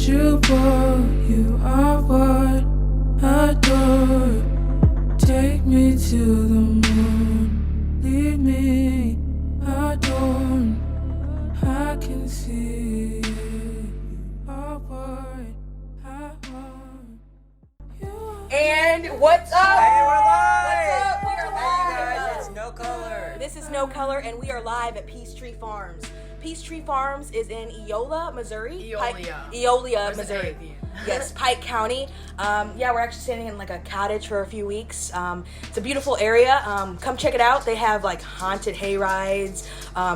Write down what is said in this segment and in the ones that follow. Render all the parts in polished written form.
you both, you are what I adore. Take me to the moon, leave me adorned. I can see you are what I want. And what's up? Hey, we're live! What's up? We are live. Hey guys, it's No Color. This is No Color, and we are live at Peachtree Farms. Peachtree Farms is in Eola, Missouri. Eola, Missouri. Yes, Pike County. We're actually staying in like a cottage for a few weeks. It's a beautiful area. Come check it out. They have like haunted hay rides,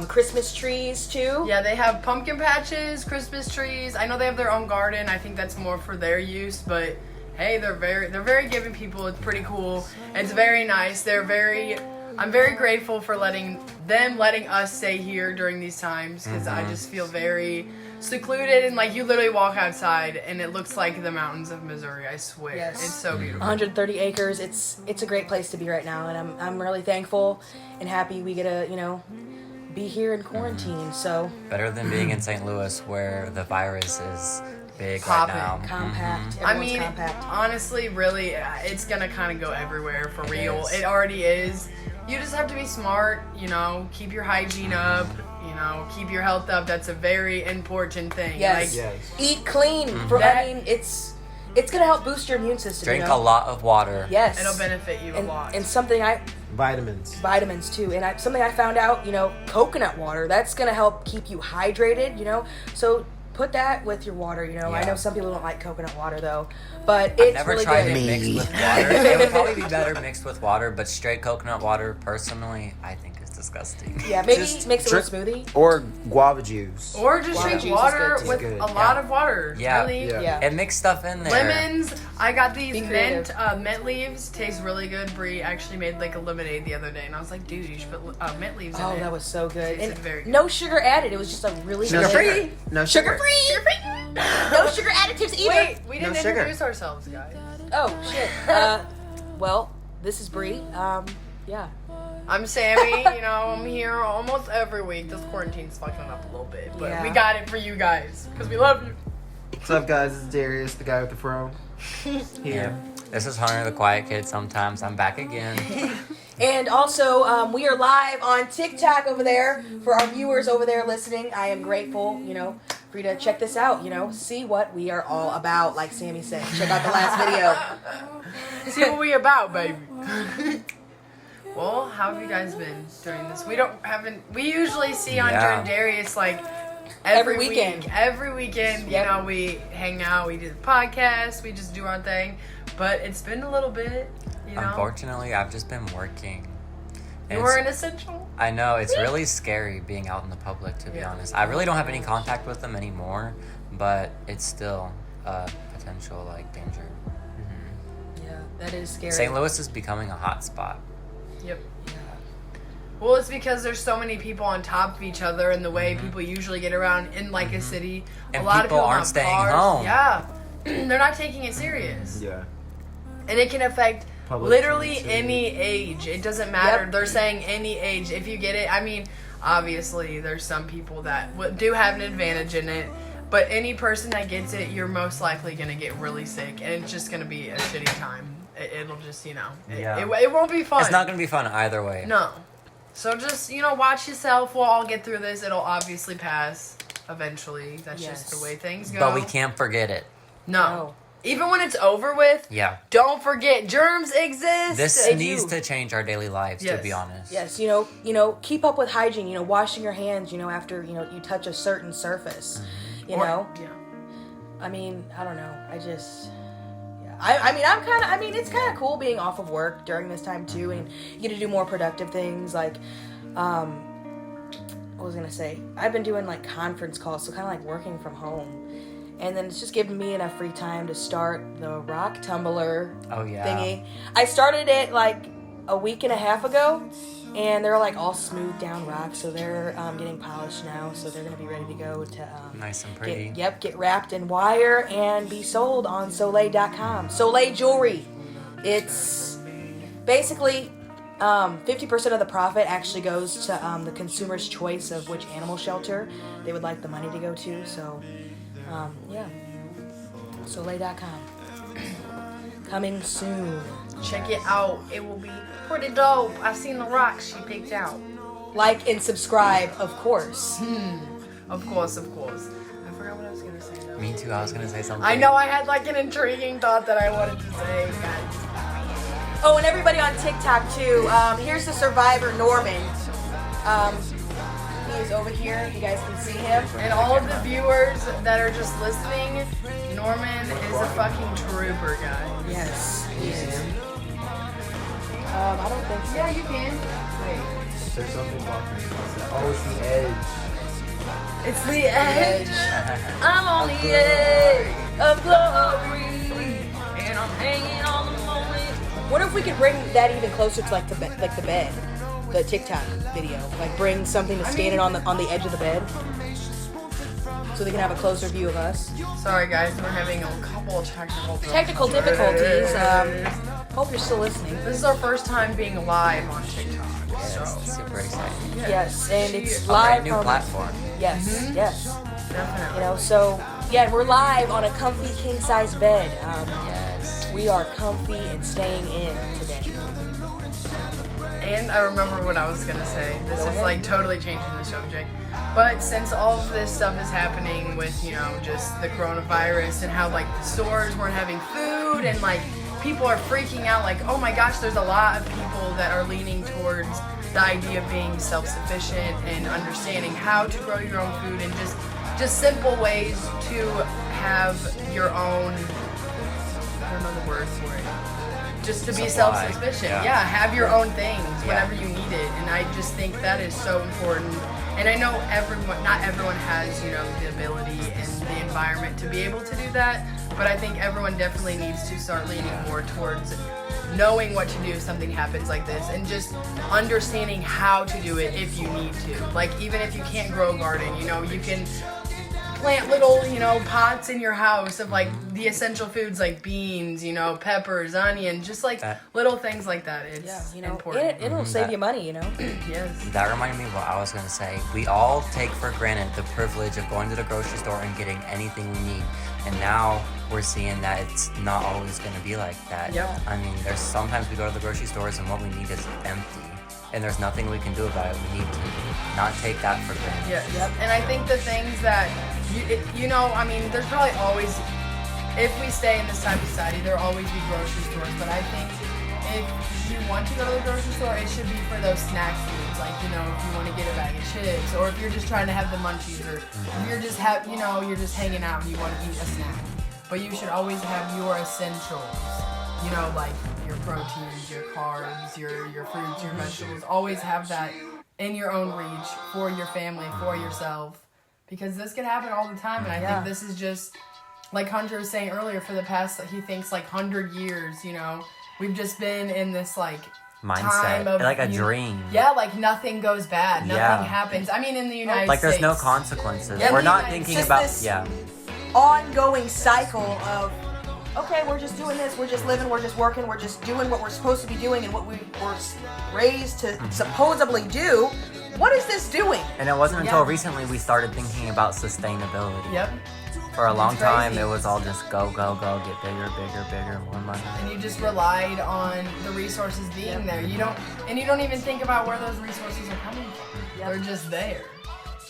Christmas trees too. Yeah, they have pumpkin patches, Christmas trees. I know they have their own garden. I think that's more for their use, but hey, they're very giving people. It's pretty cool. It's very nice. I'm very grateful for letting us stay here during these times because I just feel very secluded and like you literally walk outside and it looks like the mountains of Missouri. I swear, Yes. It's so beautiful. 130 acres. It's a great place to be right now, and I'm really thankful and happy we get to be here in quarantine. So Better than being in St. Louis where the virus is big Poppin'. right now. compact. I Everyone's mean, compact. honestly, really, it's gonna kind of go everywhere for It real. is. It already is. You just have to be smart, keep your hygiene up, keep your health up. That's a very important thing. Yes. Like, Eat clean. It's gonna help boost your immune system. Drink a lot of water. Yes. it'll benefit you a lot. And something vitamins too. And something I found out, coconut water, that's gonna help keep you hydrated. So put that with your water. I know some people don't like coconut water though, but it's I've never really tried good. it mixed with water. It would probably be better mixed with water, but straight coconut water, personally, I think is disgusting. Yeah, maybe Just mix it with a drink- smoothie. Or guava juice. or just Guava drink juice is water good, too. with Good. a lot of water. Yeah. Really. Yeah. And mix stuff in there. Lemons. I got these Be mint creative. mint leaves. Taste really good. Brie actually made like a lemonade the other day, and I was like, dude, you should put mint leaves in Oh, it. that was so good. Tasted And very good. no sugar added. It was just a really No good. sugar. No sugar. Sugar-free. No sugar additives either. Wait, we didn't No sugar. introduce ourselves, guys. Oh shit. Well, this is Brie. Yeah. I'm Sammy. I'm here almost every week. This quarantine's fucking up a little bit, but Yeah. we got it for you guys because we love you. What's up, guys? It's Darius, the guy with the fro. Yeah. This is Hunter, the quiet kid. Sometimes I'm back again. And also, we are live on TikTok over there for our viewers over there listening. I am grateful, for you to check this out. See what we are all about. Like Sammy said, check out the last video. See what we about, baby. Well, how have you guys been during this? We usually see Hunter and Darius like every weekend. week. Every weekend, Yep. we hang out, we do the podcast, we just do our thing. But it's been a little bit, Unfortunately, I've just been working. And You were an essential. I know, it's really scary being out in the public, to be honest. I really don't have any contact with them anymore, but it's still a potential, danger. Yeah, that is scary. St. Louis is becoming a hot spot. Yep. Well, it's because there's so many people on top of each other, and the way people usually get around in a city. And a lot people of people aren't have staying cars. home. Yeah, they're not taking it serious, Yeah. and it can affect Public literally transit. any age. It doesn't matter. Yep. They're saying any age. If you get it, obviously there's some people that do have an advantage in it. But any person that gets it, you're most likely gonna get really sick, and it's just gonna be a shitty time. It'll just, it won't be fun. It's not going to be fun either way. No. So just, watch yourself. We'll all get through this. It'll obviously pass eventually. That's just the way things go. But we can't forget it. No. Even when it's over with, Yeah. don't forget, germs exist. This They needs do. to change our daily lives, to Yes. be honest. Yes, keep up with hygiene. Washing your hands. After you touch a certain surface. Yeah. I don't know. It's kind of cool being off of work during this time too, and you get to do more productive things. Like, what was I gonna say? I've been doing conference calls, so kind of working from home, and then it's just giving me enough free time to start the rock tumbler Oh, yeah. thingy. I started it a week and a half ago, and they're all smooth down rocks, so they're getting polished now, so they're gonna be ready to go to Nice and pretty. get wrapped in wire and be sold on Soleil.com. Soleil Jewelry. It's basically 50% of the profit actually goes to the consumer's choice of which animal shelter they would like the money to go to. So, yeah. Soleil.com. Coming soon. Check it out. It will be pretty dope. I've seen the rocks she picked out. Like and subscribe, of course. Of course. I forgot what I was gonna say though. Me too. I was gonna say something. I know I had like an intriguing thought that I wanted to say, guys. Oh, and everybody on TikTok too. Here's the survivor, Norman. He is over here. You guys can see him. And all of the viewers that are just listening, Norman is a fucking trooper, guys. Yes, he is. I don't think so. Yeah, you can. There's something blocking. Oh, it's the edge. It's the edge. I'm on the edge of glory, and I'm hanging on the moment. What if we could bring that even closer to like the bed, the TikTok video? Like bring something to standing on the edge of the bed, so they can have a closer view of us. Sorry, guys, we're having a couple of Technical difficulties. Hope you're still listening. This is our first time being live on TikTok. So Super exciting. Yes, and it's A live brand new from platform. Yes, yes. definitely. You know, so yeah, we're live on a comfy king size bed. Yes. We are comfy and staying in today. And I remember what I was gonna say. This Go is ahead. like totally changing the subject. But since all of this stuff is happening with, you know, just the coronavirus and how like the stores weren't having food and like people are freaking out, like, oh my gosh, there's a lot of people that are leaning towards the idea of being self-sufficient and understanding how to grow your own food and just simple ways to have your own, I don't know the word for it. Just to be Supply. self-sufficient. Yeah. Yeah, have your own things Yeah. whenever you need it. And I just think that is so important. And I know not everyone has, you know, the ability and the environment to be able to do that. But I think everyone definitely needs to start leaning more towards knowing what to do if something happens like this and just understanding how to do it if you need to. Like, even if you can't grow a garden, you know, you can plant little, you know, pots in your house of like the essential foods like beans, you know, peppers, onion, just like little things like that. It's Yeah, you know, important. it'll save you money, you know. Yes. That reminded me of what I was going to say. We all take for granted the privilege of going to the grocery store and getting anything we need. And now we're seeing that it's not always going to be like that. Yep. I mean, there's sometimes we go to the grocery stores and what we need is empty. And there's nothing we can do about it. We need to not take that for granted. Yes. Yep. And I think the things that, you know, I mean, there's probably always, if we stay in this type of society, there'll always be grocery stores. But I think if you want to go to the grocery store, it should be for those snack foods. Like, you know, if you want to get a bag of chips, or if you're just trying to have the munchies, or if you're just you're just hanging out and you want to eat a snack. But you should always have your essentials. You know, like your proteins, your carbs, your fruits, your vegetables. Always have that in your own reach for your family, for yourself. Because this can happen all the time, and I think this is just, like Hunter was saying earlier, for the past, he thinks, like, 100 years, you know, we've just been in this, like, Mindset, time of, like a dream. Yeah, like, nothing goes bad, nothing Yeah. happens. I mean, in the United Like States. there's no consequences. Yeah, We're we- not it's thinking just about, this- yeah. Ongoing cycle of, okay, we're just doing this, we're just living, we're just working, we're just doing what we're supposed to be doing and what we were raised to supposedly do. What is this doing? And it wasn't until Yeah. recently we started thinking about sustainability. Yep. For a long It's time, crazy. it was all just go, get bigger, more money. And you just relied on the resources being there. You don't even think about where those resources are coming from. They're just there.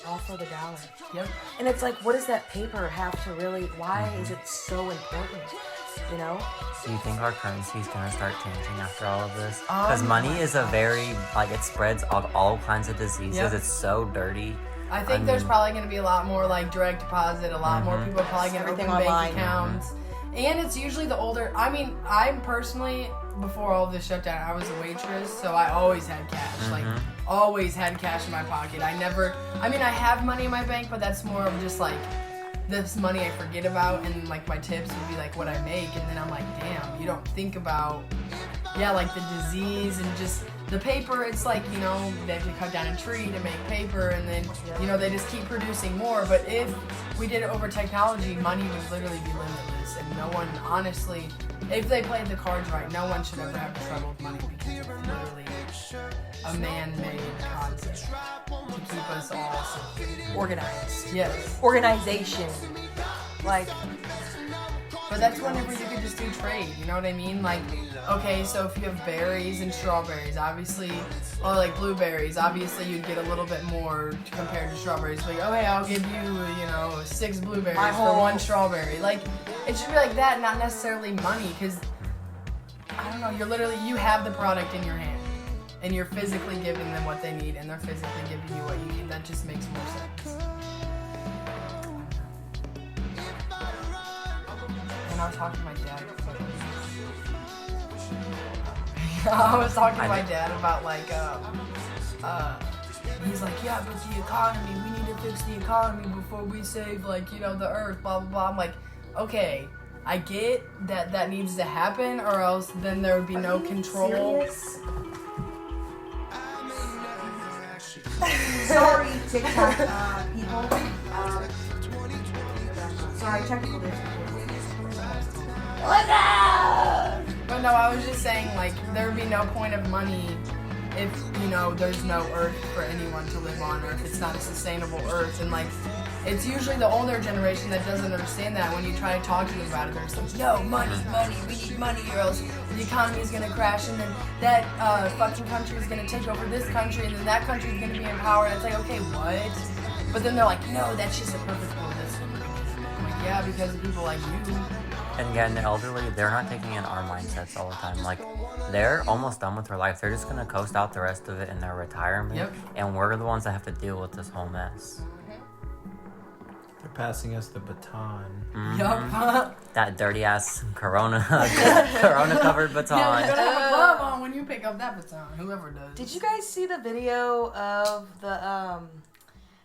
All for the dollar. Yep. And it's like, what does that paper have to really, why is it so important? You know? Do you think our currency is going to start changing after all of this? Because money is a very, like, it spreads all kinds of diseases. Yep. It's so dirty. I think there's probably going to be a lot more like direct deposit, a lot more people are probably going to open Everything online. bank accounts. And it's usually the older, I mean, I'm personally, before all this shut down, I was a waitress, so I always had cash. Like, always had cash in my pocket. I have money in my bank, but that's more of just like this money I forget about, and like my tips would be like what I make, and then I'm like, damn, you don't think about, like the disease and just the paper. It's like, you know, they have to cut down a tree to make paper, and then, you know, they just keep producing more. But if we did it over technology, money would literally be limitless, and no one, honestly, if they played the cards right, no one should ever have to struggle with money, because it's literally a man-made concept to keep us all Organized. yes. Organization. Like, But that's whenever you could just do trade, you know what I mean? Like, okay, so if you have berries and strawberries, obviously, or like blueberries, obviously you'd get a little bit more compared to strawberries. Like, oh hey, I'll give you, 6 blueberries for 1 strawberry. Like, it should be like that, not necessarily money, because, I don't know, you have the product in your hand. And you're physically giving them what they need, and they're physically giving you what you need. That just makes more sense. And I was talking to my dad. I was talking to my dad about he's like, yeah, but the economy, we need to fix the economy before we save, the earth, blah, blah, blah. I'm like, okay, I get that needs to happen, or else then there would be no control. Sorry, TikTok people. Sorry, technical difficulties. But no, I was just saying, there would be no point of money if, there's no earth for anyone to live on, or if it's not a sustainable earth. And, it's usually the older generation that doesn't understand that. When you try to talk to them about it, they're just like, no, money, we need money, or else the economy is going to crash, and then that fucking country is going to take over this country, and then that country is going to be in power. And it's like, okay, what? But then they're like, no, that's just a perfect world. I'm like, yeah, because of people like you. And again, the elderly, they're not taking in our mindsets all the time. They're almost done with their life. They're just going to coast out the rest of it in their retirement. Yep. And we're the ones that have to deal with this whole mess. They're passing us the baton. Mm-hmm. Yup. That dirty ass Corona covered baton. Yeah, you gotta have a glove on when you pick up that baton. Whoever does. Did you guys see the video of the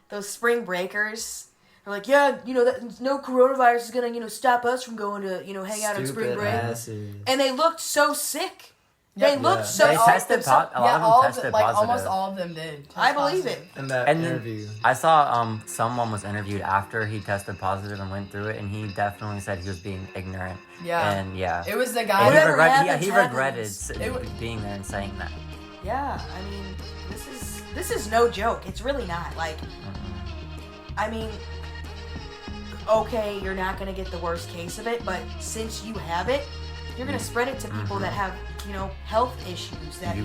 those spring breakers? They're like, yeah, that no coronavirus is gonna, stop us from going to, hang out on spring break. Asses. And they looked so sick. Yep. They looked so. They tested a lot of them tested positive. Almost all of them did. I believe it. In that interview, I saw someone was interviewed after he tested positive and went through it, and he definitely said he was being ignorant. Yeah. And yeah. It was the And guy. he regretted being there and saying that. Yeah, I mean, this is no joke. It's really not. I mean, okay, you're not gonna get the worst case of it, but since you have it, you're gonna spread it to people that have, health issues that,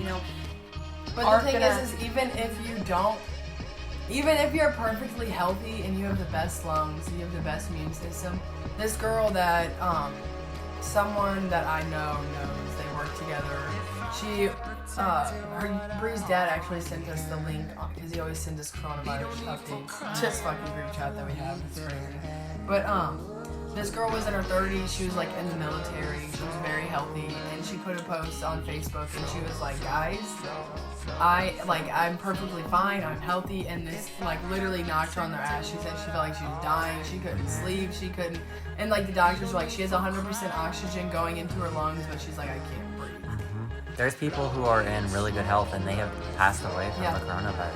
But the thing is even if you're perfectly healthy and you have the best lungs, you have the best immune system, this girl that, someone that I know knows, they work together, Bree's dad actually sent us the link, because he always sends us coronavirus updates to this fucking group chat that we have. It's crazy. But, this girl was in her 30s, she was in the military, she was very healthy, and she put a post on Facebook and she was like, guys, I'm perfectly fine, I'm healthy, and this literally knocked her on their ass. She said she felt like she was dying, she couldn't sleep, and the doctors were like, she has 100% oxygen going into her lungs, but she's like, I can't breathe. Mm-hmm. There's people who are in really good health and they have passed away from the coronavirus.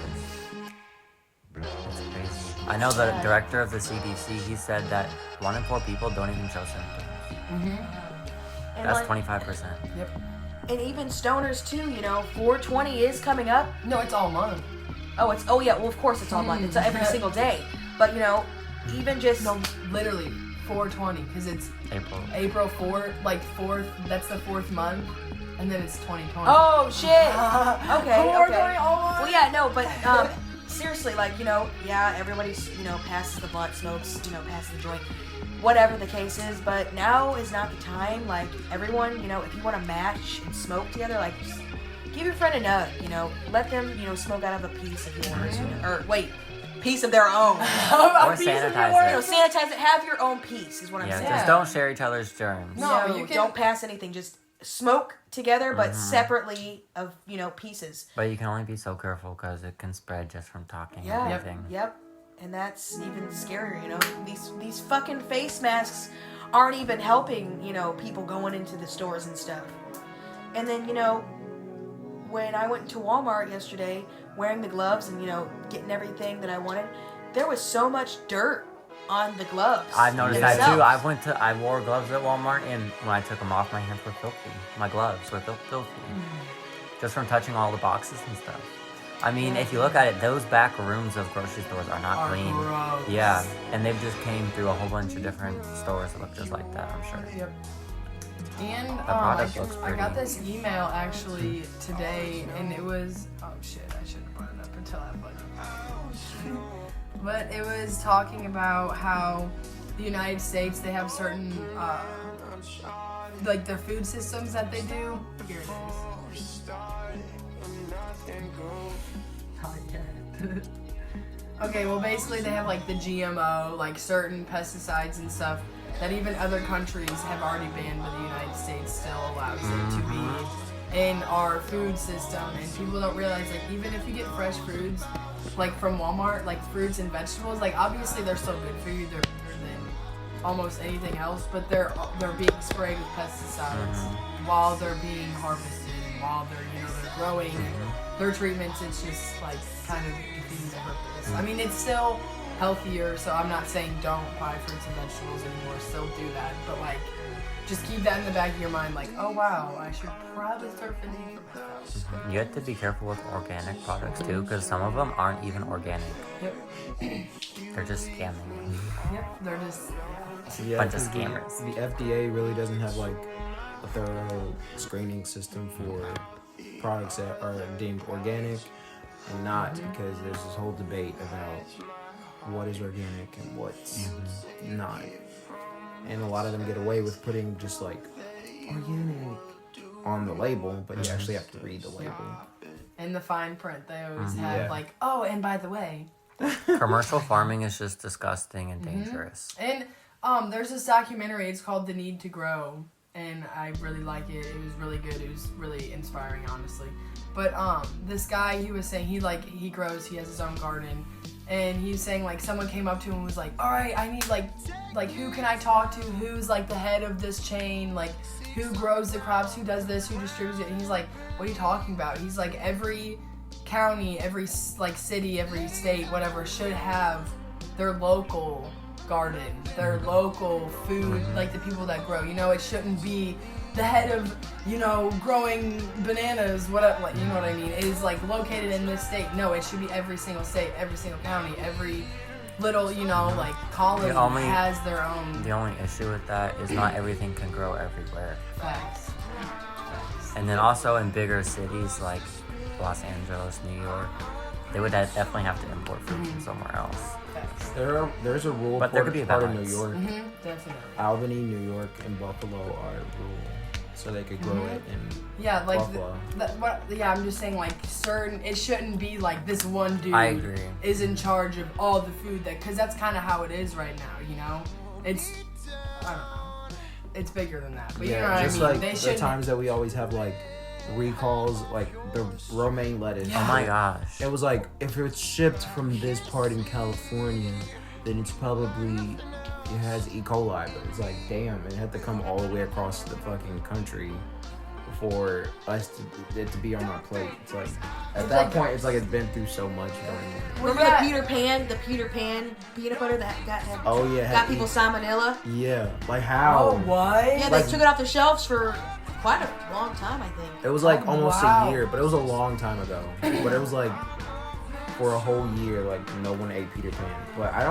It's crazy. I know the director of the CDC, he said that 1 in 4 people don't even show symptoms. Mm-hmm. That's 25%. Yep. And even stoners too, 420 is coming up. No, it's all month. Oh yeah, well of course it's all month. It's every single day. But even just... No, literally, 420, because it's April 4th, 4th, that's the 4th month, and then it's 2020. Oh shit! Okay. Well, yeah, no, but seriously, everybody's, passes the blunt, smokes, passes the joint, whatever the case is, but now is not the time. Everyone, if you want to match and smoke together, just give your friend a nut, let them, smoke out of a piece of yours, or wait, piece of their own. Or sanitize it. Sanitize it, have your own piece, is what I'm saying. Just don't share each other's germs. No, you don't pass anything, just smoke together, but separately of, pieces. But you can only be so careful because it can spread just from talking and everything. Yep. And that's even scarier, These fucking face masks aren't even helping, people going into the stores and stuff. And then, when I went into Walmart yesterday, wearing the gloves and, getting everything that I wanted, there was so much dirt on the gloves. I've noticed that too. I wore gloves at Walmart, and when I took them off, my hands were filthy. My gloves were filthy. Just from touching all the boxes and stuff. I mean, if you look at it, those back rooms of grocery stores are not clean. Gross. Yeah, and they've just came through a whole bunch of different stores that look just like that, I'm sure. Yep. And product looks I got pretty. this email actually today, and it was shit, I shouldn't have brought it up until I put it. But it was talking about how the United States, they have certain like their food systems that they do. Here it is. Not yet. Okay, well basically they have like the GMO, like certain pesticides and stuff that even other countries have already banned, but the United States still allows it to be in our food system. And people don't realize, like, even if you get fresh foods, like from Walmart, like fruits and vegetables, like obviously they're still good for you. They're better than almost anything else, but they're being sprayed with pesticides while they're being harvested and while they're growing. Their treatments, it's just like kind of defeating the purpose. I mean, it's still healthier, so I'm not saying don't buy fruits and vegetables anymore. Still do that, but like, just keep that in the back of your mind. Like, oh wow, I should probably start fending for myself. You have to be careful with organic products too, because some of them aren't even organic. Yep. They're just scamming you. Yep. They're just. Yeah, Bunch of I think scammers. The FDA really doesn't have like a thorough screening system for products that are deemed organic and not, because there's this whole debate about what is organic and what's not. And a lot of them get away with putting just like organic on the label, but you actually have to read the label. In the fine print, they always have like, oh, and by the way. Commercial farming is just disgusting and dangerous. And there's this documentary. It's called The Need to Grow, and I really like it. It was really good. It was really inspiring, honestly. But this guy, he was saying he grows. He has his own garden, and he's saying like someone came up to him and was like, all right, I need like who can I talk to? Who's like the head of this chain? Like who grows the crops? Who does this? Who distributes it? And he's like, what are you talking about? He's like, every county, every like city, every state, whatever, should have their local garden, their local food, like the people that grow. You know, it shouldn't be the head of, growing bananas, whatever, like, you know what I mean, is like located in this state. No, it should be every single state, every single county, every little, like colony has their own. The only issue with that is not everything can grow everywhere. Facts. And then also in bigger cities like Los Angeles, New York, they would definitely have to import food from somewhere else. Facts. There's a rule. But there could be a part of balance. New York. Definitely. Albany, New York, and Buffalo are rule, so they could grow it in Yeah, like Buffalo. I'm just saying, like, certain, it shouldn't be like this one dude I agree. is in charge of all the food, because that's kind of how it is right now, It's, I don't know, it's bigger than that, but you know what I just mean? like They the shouldn't. times that we always have like recalls, like the romaine lettuce. Oh my gosh. It was like, if it's shipped from this part in California, then it's probably, it has E. coli, but it's like, damn, it had to come all the way across the fucking country for it to be on our plate. It's like, at that point, it's like it's been through so much. You don't even... Remember the Peter Pan peanut butter that got people salmonella? Yeah, like how? Oh, what? Yeah, they took it off the shelves for quite a long time, I think. It was like almost wow. a year, but it was a long time ago. But it was like, for a whole year, like no one ate Peter Pan. But I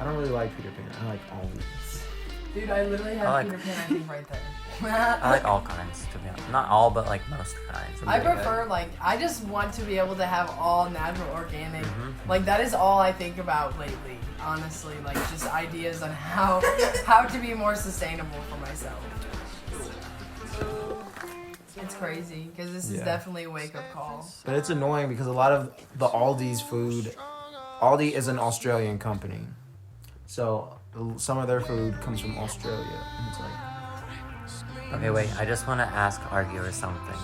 don't really like Peter Pan. I like almonds. Dude, I literally have Peter Pan, I think, right there. I like all kinds, to be honest. Not all, but like most kinds. I prefer, like, I just want to be able to have all natural, organic. Like, that is all I think about lately, honestly. Like, just ideas on how to be more sustainable for myself. It's crazy, because this is definitely a wake-up call. But it's annoying because a lot of the Aldi's food, Aldi is an Australian company. So some of their food comes from Australia. And it's like, Okay, wait. I just want to ask arguers something.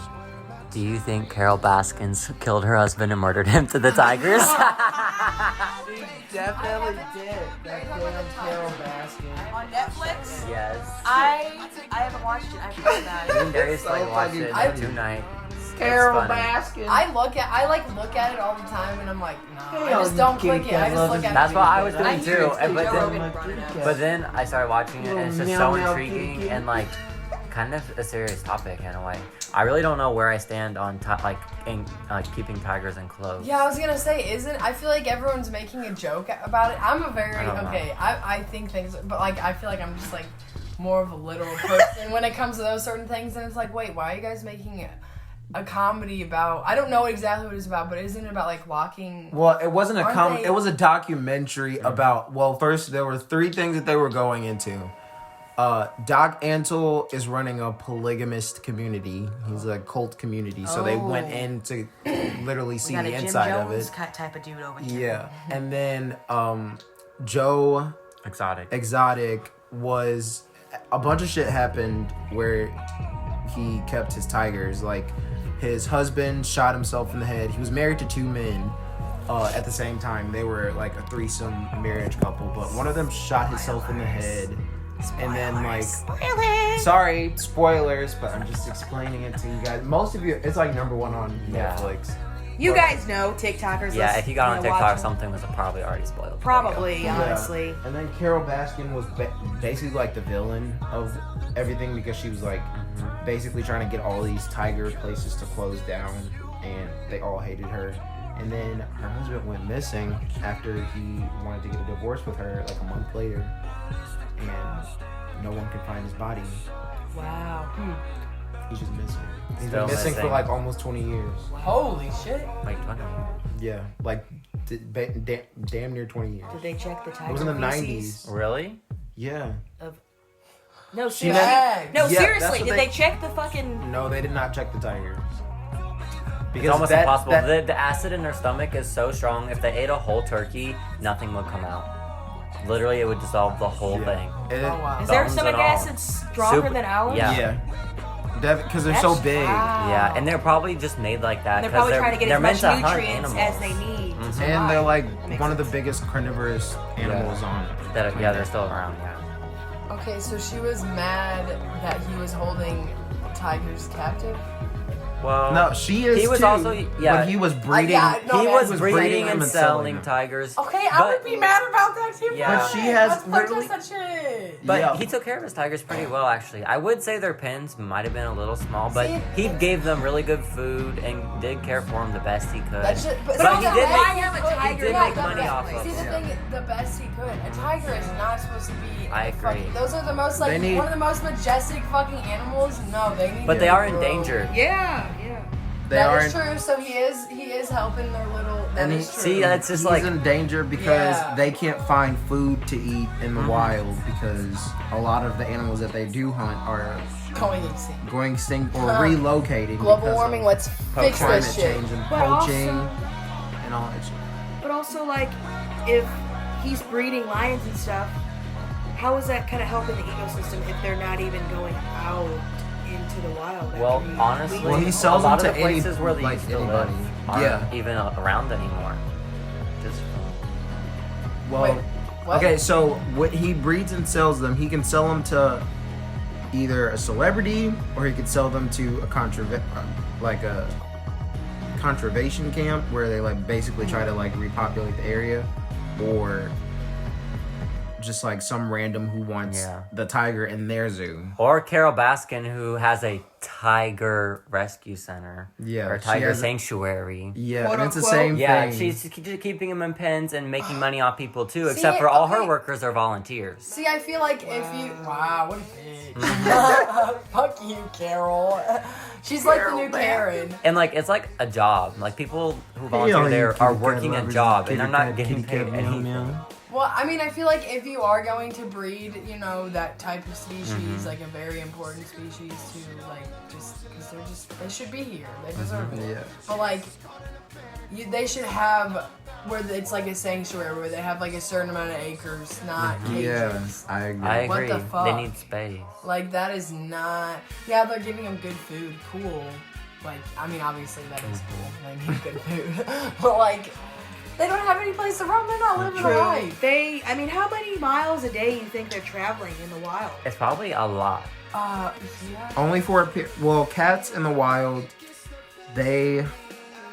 Do you think Carol Baskin killed her husband and murdered him to the tigers? she definitely did. That damn Carol Baskin. On Netflix? Yes. I haven't watched it. I've heard that. Me and Darius So like watched fucking it funny. tonight. Carol It's funny. Baskin. I look at it all the time, and I'm like, no, I just don't click it. I just look at That's it. what I was I doing hear too. it's good. But Joe then, Rogan brought it up. but then I started watching it, and it's just so intriguing and like kind of a serious topic in a way. I really don't know where I stand on keeping tigers enclosed. Yeah, I was gonna say, I feel like everyone's making a joke about it. I'm a very, I think things, but like, I feel like I'm just like more of a literal person when it comes to those certain things, and it's like, wait, why are you guys making a comedy about, I don't know exactly what it's about, but isn't it about like locking? Well, it wasn't it was a documentary about, well, first there were 3 things that they were going into. Doc Antle is running a polygamist community. He's a cult community, so they went in to literally see the inside of it. Type of dude over here. Yeah, and then Joe Exotic was, a bunch of shit happened where he kept his tigers. Like, his husband shot himself in the head. He was married to 2 men at the same time. They were like a threesome marriage couple, but one of them shot himself in the head. And then, like, sorry, spoilers, but I'm just explaining it to you guys. Most of you, it's like #1 on Netflix. You guys know TikTokers. Yeah, if you got on TikTok, something was probably already spoiled. Probably, honestly. Yeah. And then Carol Baskin was basically like the villain of everything, because she was like basically trying to get all these tiger places to close down, and they all hated her. And then her husband went missing after he wanted to get a divorce with her like a month later. And no one could find his body. Wow. He's just missing. He's Still been missing for like almost 20 years. Holy shit. Like 20 years. Yeah, like damn near 20 years. Did they check the tiger? It was in the feces? 90s. Really? Yeah. No, seriously. Seriously. Did they check the fucking... No, they did not check the tigers. Because it's almost impossible. The acid in their stomach is so strong, if they ate a whole turkey, nothing would come out. Literally, it would dissolve the whole thing. Is their stomach acid stronger than ours? Yeah. Because they're so big. Wow. Yeah, and they're probably just made like that. And they're probably trying to get as much meant to hunt nutrients animals. as they need. And they're like one of the biggest carnivorous animals on it. They're still around, yeah. Okay, so she was mad that he was holding tigers captive? Well, no, she is. He was too, also when he was breeding. He was breeding and selling them. tigers. Okay, I would be mad about that too. Yeah. But she has literally that shit. But he took care of his tigers pretty well, actually. I would say their pens might have been a little small, but he gave them really good food and did care for them the best he could. But he did make money off of them. See, the thing, the best he could. A tiger is not supposed to be. I agree. Those are the most one of the most majestic fucking animals. No, they need. But they are endangered. Yeah. That is true. So he is helping their little. That is true. See, that's just he's in danger because they can't find food to eat in the wild, because a lot of the animals that they do hunt are going extinct or relocating. Global warming. Let's fix this shit. Change and poaching and all that shit. But also, like, if he's breeding lions and stuff, how is that kind of helping the ecosystem if they're not even going out into the wild? Well, honestly, he sells a lot them of the places where they used to live aren't even around anymore. Okay, so what he breeds and sells them, he can sell them to either a celebrity, or he could sell them to a conservation camp where they like basically try to like repopulate the area, or just like some random who wants the tiger in their zoo. Or Carol Baskin, who has a tiger rescue center. Yeah. Or tiger sanctuary. Yeah, and it's the same thing. Yeah, she's keeping them in pens and making money off people too, except for all her workers are volunteers. See, I feel like if you... Wow, what a bitch. Fuck you, Carol. She's like the new Karen. And like, it's like a job. Like, people who volunteer there are working a job, and they're not getting paid anything. Well, I mean, I feel like if you are going to breed, that type of species, like a very important species to, like, just, because they should be here. They deserve it. Yeah. But, like, they should have, where it's like a sanctuary, where they have, like, a certain amount of acres, not cages. Yeah, I agree. I agree. What the fuck? They need space. Like, that is not, they're giving them good food, cool. Like, I mean, obviously that is cool. They need good food. But, like... They don't have any place to roam. They're not living a life. How many miles a day you think they're traveling in the wild? It's probably a lot. Yeah. Only for cats in the wild, they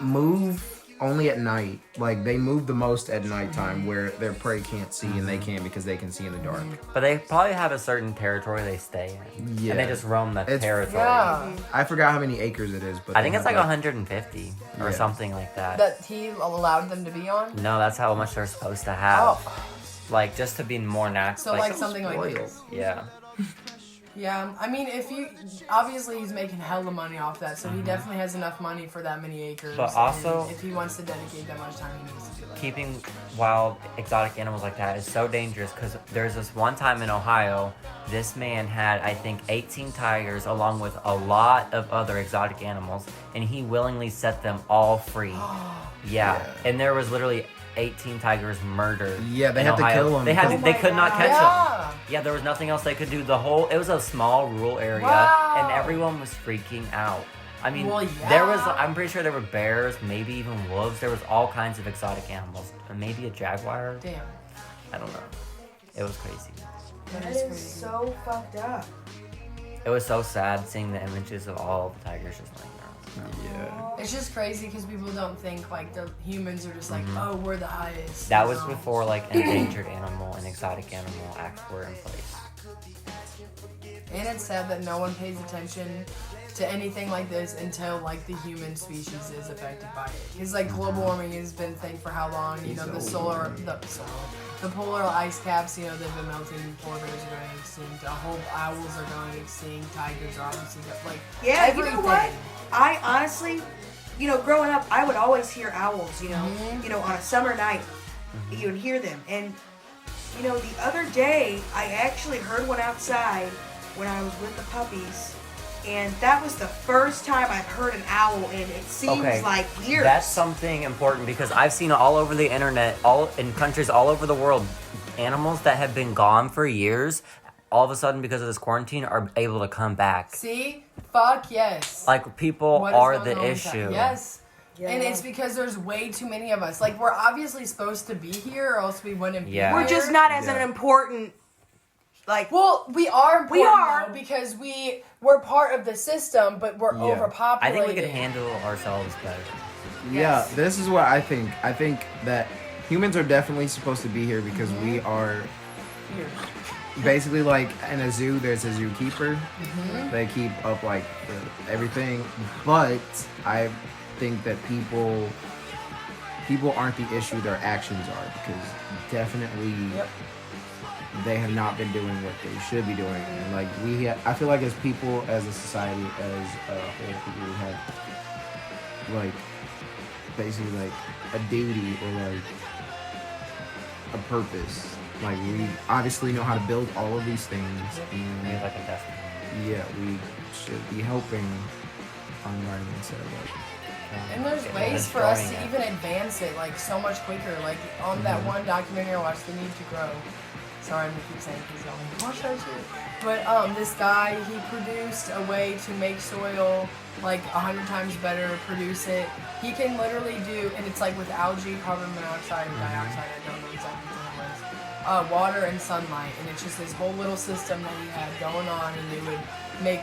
move only at night. Like, they move the most at nighttime where their prey can't see and they can because they can see in the dark. But they probably have a certain territory they stay in. Yeah. And they just roam the territory. Yeah. I forgot how many acres it is, but I think it's like 150 or Yeah. something like that. That he allowed them to be on? No, that's how much they're supposed to have. Oh. Like, just to be more natural. So like something like spoiled. this. Yeah. Yeah, I mean, obviously he's making hella money off that, so he definitely has enough money for that many acres. But also- and if he wants to dedicate that much time, he needs to do that. Keeping wild, exotic animals like that is so dangerous because there's this one time in Ohio, this man had, I think, 18 tigers along with a lot of other exotic animals, and he willingly set them all free. Yeah. And there was literally 18 tigers murdered. Yeah, they in had to Ohio. kill them. They could not catch them. Yeah. Yeah, there was nothing else they could do. It was a small rural area, Wow. and everyone was freaking out. I mean, Well, yeah. there was, I'm pretty sure there were bears, maybe even wolves. There was all kinds of exotic animals. And maybe a jaguar. Damn. I don't know. It was crazy. That is so fucked up. It was so sad seeing the images of all the tigers just laying there. Yeah. It's just crazy because people don't think like the humans are just like, oh, we're the highest. That was No. before like endangered animal and exotic animal acts were in place. And it's sad that no one pays attention to anything like this until like the human species is affected by it. Because like global warming has been a thing for how long? You know, the polar ice caps, you know, they've been melting. Polar bears are going extinct. Whole owls are going extinct. Tigers are obviously like Yeah, everything. you know what? I honestly, you know, growing up, I would always hear owls, you know, on a summer night, you would hear them. And, you know, the other day, I actually heard one outside when I was with the puppies. And that was the first time I've heard an owl in, it seems like years. That's something important because I've seen all over the internet, all in countries all over the world, animals that have been gone for years, all of a sudden because of this quarantine are able to come back. See? Fuck yes. Like people What is are going the on with that? issue. Yes. Yeah. And it's because there's way too many of us. Like, we're obviously supposed to be here or else we wouldn't be Yeah. here. We're just not as an important, like, Well, we are important We are. though, because we're part of the system, but we're Yeah. overpopulated. I think we could handle ourselves better. Yeah, Yes. this is what I think. I think that humans are definitely supposed to be here because we are basically like in a zoo. There's a zookeeper. They keep up like everything, but I think that people aren't the issue. Their actions are, because definitely they have not been doing what they should be doing. And like I feel like as people, as a society, as a whole, people have like basically like a duty or like a purpose. Like we obviously know how to build all of these things, and Maybe like a destiny. yeah, we should be helping our environment instead of like. And there's ways for us to even advance it like so much quicker. Like on that one documentary I watched, The Need to Grow. Sorry, I'm gonna keep saying please don't watch that shit. But this guy, he produced a way to make soil like 100 times better, produce it. He can literally do, and it's like with algae, carbon monoxide, or dioxide, I don't know exactly what it was. Water and sunlight, and it's just this whole little system that he had going on, and it would make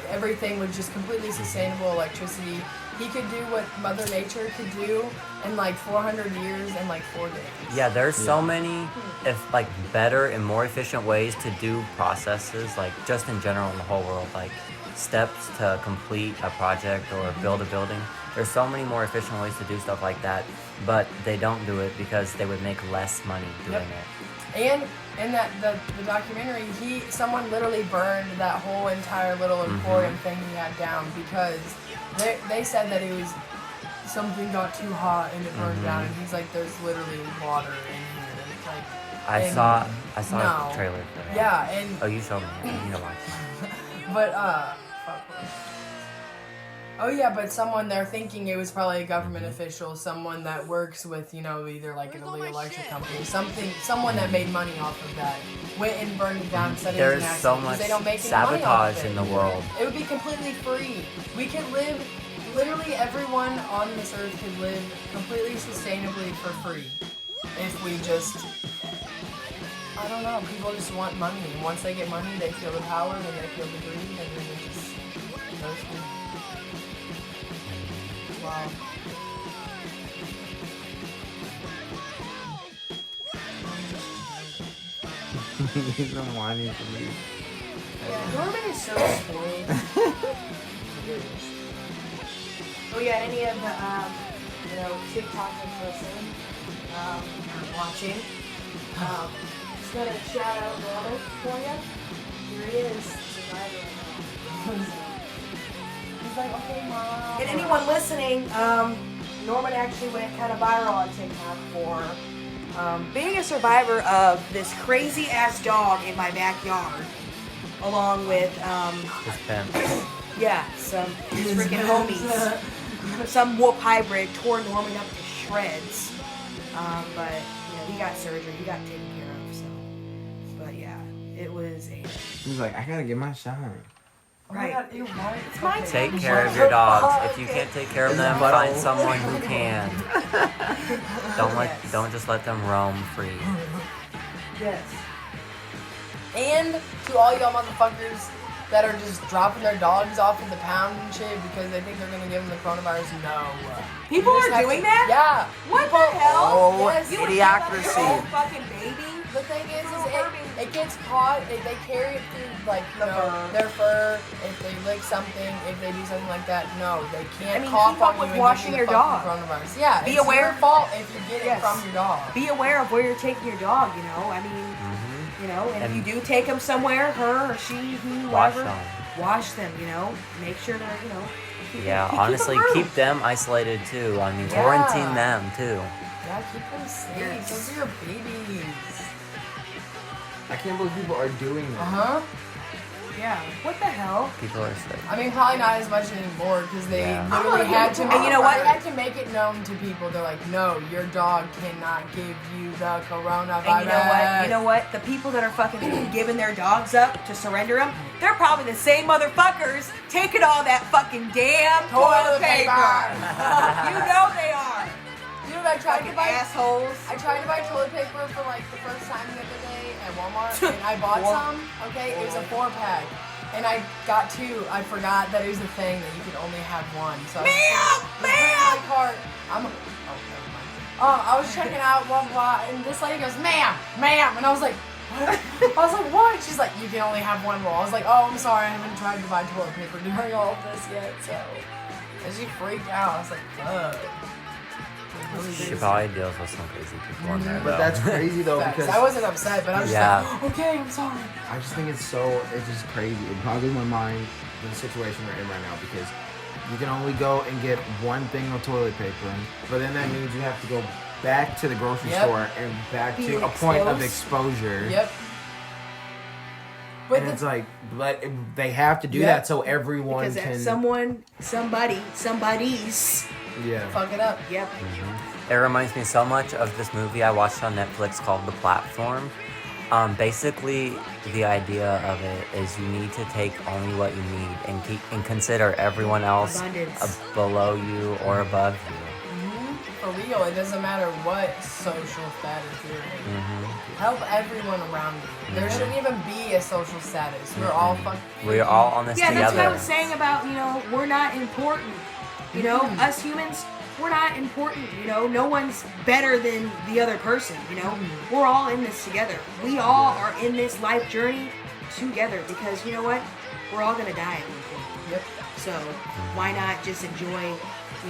everything with just completely sustainable electricity. He could do what Mother Nature could do in like 400 years and like 4 days. Yeah, there's so many, if like better and more efficient ways to do processes, like just in general in the whole world, like steps to complete a project or build a building. There's so many more efficient ways to do stuff like that, but they don't do it because they would make less money doing it. And in that the documentary, someone literally burned that whole entire little emporium thing he had down because they said that it was something got too hot and it burned down, and he's like, there's literally water in here. It's like, I saw a trailer for that. Yeah, and Oh, you showed me. You know why? but oh yeah, but someone they're thinking it was probably a government official, someone that works with, you know, either like an illegal electric company, someone that made money off of that, went and burned it down, said it was an There's accident, so 'cause much they don't make any money off sabotage of it. in the world. It would be completely free. We could live, literally everyone on this earth could live completely sustainably for free if we just, I don't know, people just want money. And once they get money, they feel the power, then they feel the greed, and then it just goes through. Wow. He's been whining for me. Yeah, Norman is so spoiled. Oh yeah, any of the TikTokers listening, or watching, just gonna shout out Rona for you. Here he is, survivor right now. He's like, okay, Mom. And anyone listening, Norman actually went kind of viral on TikTok for being a survivor of this crazy ass dog in my backyard, along with His pimp. yeah, some his freaking homies. Some wolf hybrid tore Norman up to shreds. But he got surgery, he got taken care of. So, but yeah, it was a. He's like, I gotta get my shine. Right. Oh my God, you're right. It's my Take time. care of your dogs. If you can't take care of them, find someone who can. Don't just let them roam free. Yes. And to all y'all motherfuckers that are just dropping their dogs off in the pound and shit because they think they're gonna give them the coronavirus, no. People You just are have doing to- that? Yeah. What the hell? Oh, Yes. You would give up your idiocracy. whole fucking baby? The thing is it gets caught. They carry it through like their fur. If they lick something, if they do something like that, no, they can't cough keep up on with you and washing give your you the fucking dog. coronavirus. Yeah, Be it's aware. your fault if you get Yes. it from your dog. Be aware of where you're taking your dog. I mean, and if you do take them somewhere, her or she, he, Wash whoever, them. wash them. Make sure they're Yeah, keep honestly, them keep them isolated too. I mean, Yeah. quarantine them too. Yeah, keep them safe. Yes. Those are your babies. I can't believe people are doing that. Uh-huh. Yeah. What the hell? People are sick. I mean, probably not as much anymore because they Yeah. literally had to. And you know what? They had to make it known to people. They're like, no, your dog cannot give you the coronavirus. And you know what? The people that are fucking giving their dogs up to surrender them, they're probably the same motherfuckers taking all that fucking damn toilet paper. You know they are. Dude, I tried to buy assholes. I tried to buy toilet paper for like the first time the other day at Walmart, and I bought some. Okay, it was a 4-pack, and I got 2. I forgot that it was a thing that you could only have one. So I was putting it in my cart. Never mind. I was checking out blah blah, and this lady goes, "Ma'am, ma'am," and I was like, "What?" I was like, "What?" She's like, "You can only have one roll." I was like, "Oh, I'm sorry, I haven't tried to buy toilet paper during all of this yet." So, and she freaked out. I was like, "Fuck." She probably deals with some crazy people in there, But though. that's crazy though Facts. because I wasn't upset, but I was just like, okay, I'm sorry. I just think it's just crazy. It boggles my mind the situation we're in right now because you can only go and get one thing of toilet paper, but then that means you have to go back to the grocery store and back Be to a point of exposed. exposure. Yep. But And it's like, but they have to do that so everyone Because can. somebody's. Yeah. fuck it up. Yep. It reminds me so much of this movie I watched on Netflix called The Platform. Basically, the idea of it is you need to take only what you need and consider everyone else Abundance. below you or above you. For real, it doesn't matter what social status you're in. Help everyone around you. There shouldn't even be a social status. We're all We're all on this Yeah, together. that's what I was saying about, we're not important. Us humans, we're not important. No one's better than the other person. We're all in this together. We all are in this life journey together because you know what? We're all gonna die at one point. Yep. So why not just enjoy?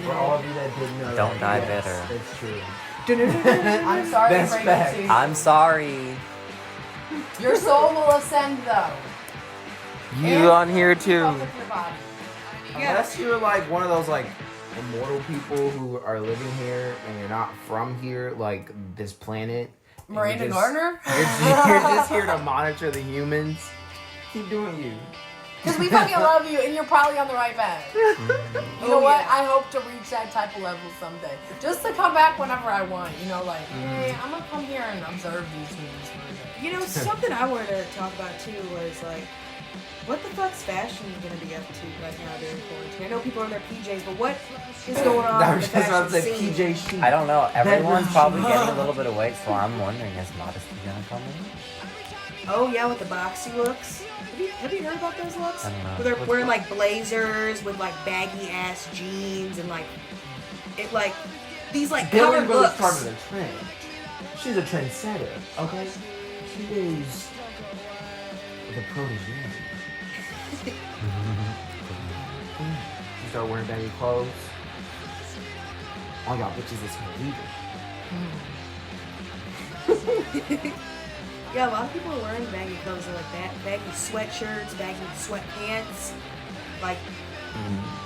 For all of you that didn't know Don't die yes, bitter. That's true. I'm sorry That's for facts. you. I'm sorry. Your soul will ascend though. You on here Fuck too. with your body. Unless you're like one of those like immortal people who are living here and you're not from here, like this planet. and Miranda you're just- Gardner? You're just here to monitor the humans. Keep doing you. Because we fucking love you and you're probably on the right path. You know what? I hope to reach that type of level someday. Just to come back whenever I want. Hey, I'm gonna come here and observe these humans for a day. Something I wanted to talk about too was like, what the fuck's fashion gonna be up to right now during quarantine? I know people are in their PJs, but what is going on I in was the just about to fashion say scene? PJ Sheep. I don't know. Everyone's probably getting a little bit of weight, so I'm wondering, is modesty gonna come in? Oh yeah, with the boxy looks. Have you heard about those looks? I don't know. Where they're What's wearing like blazers with like baggy ass jeans and like these like Billy covered really looks. started a trend. She's a trendsetter, okay? She is The protege. You start wearing baggy clothes. All y'all bitches is illegal. Yeah, a lot of people are wearing baggy clothes like that. Baggy sweatshirts, baggy sweatpants, like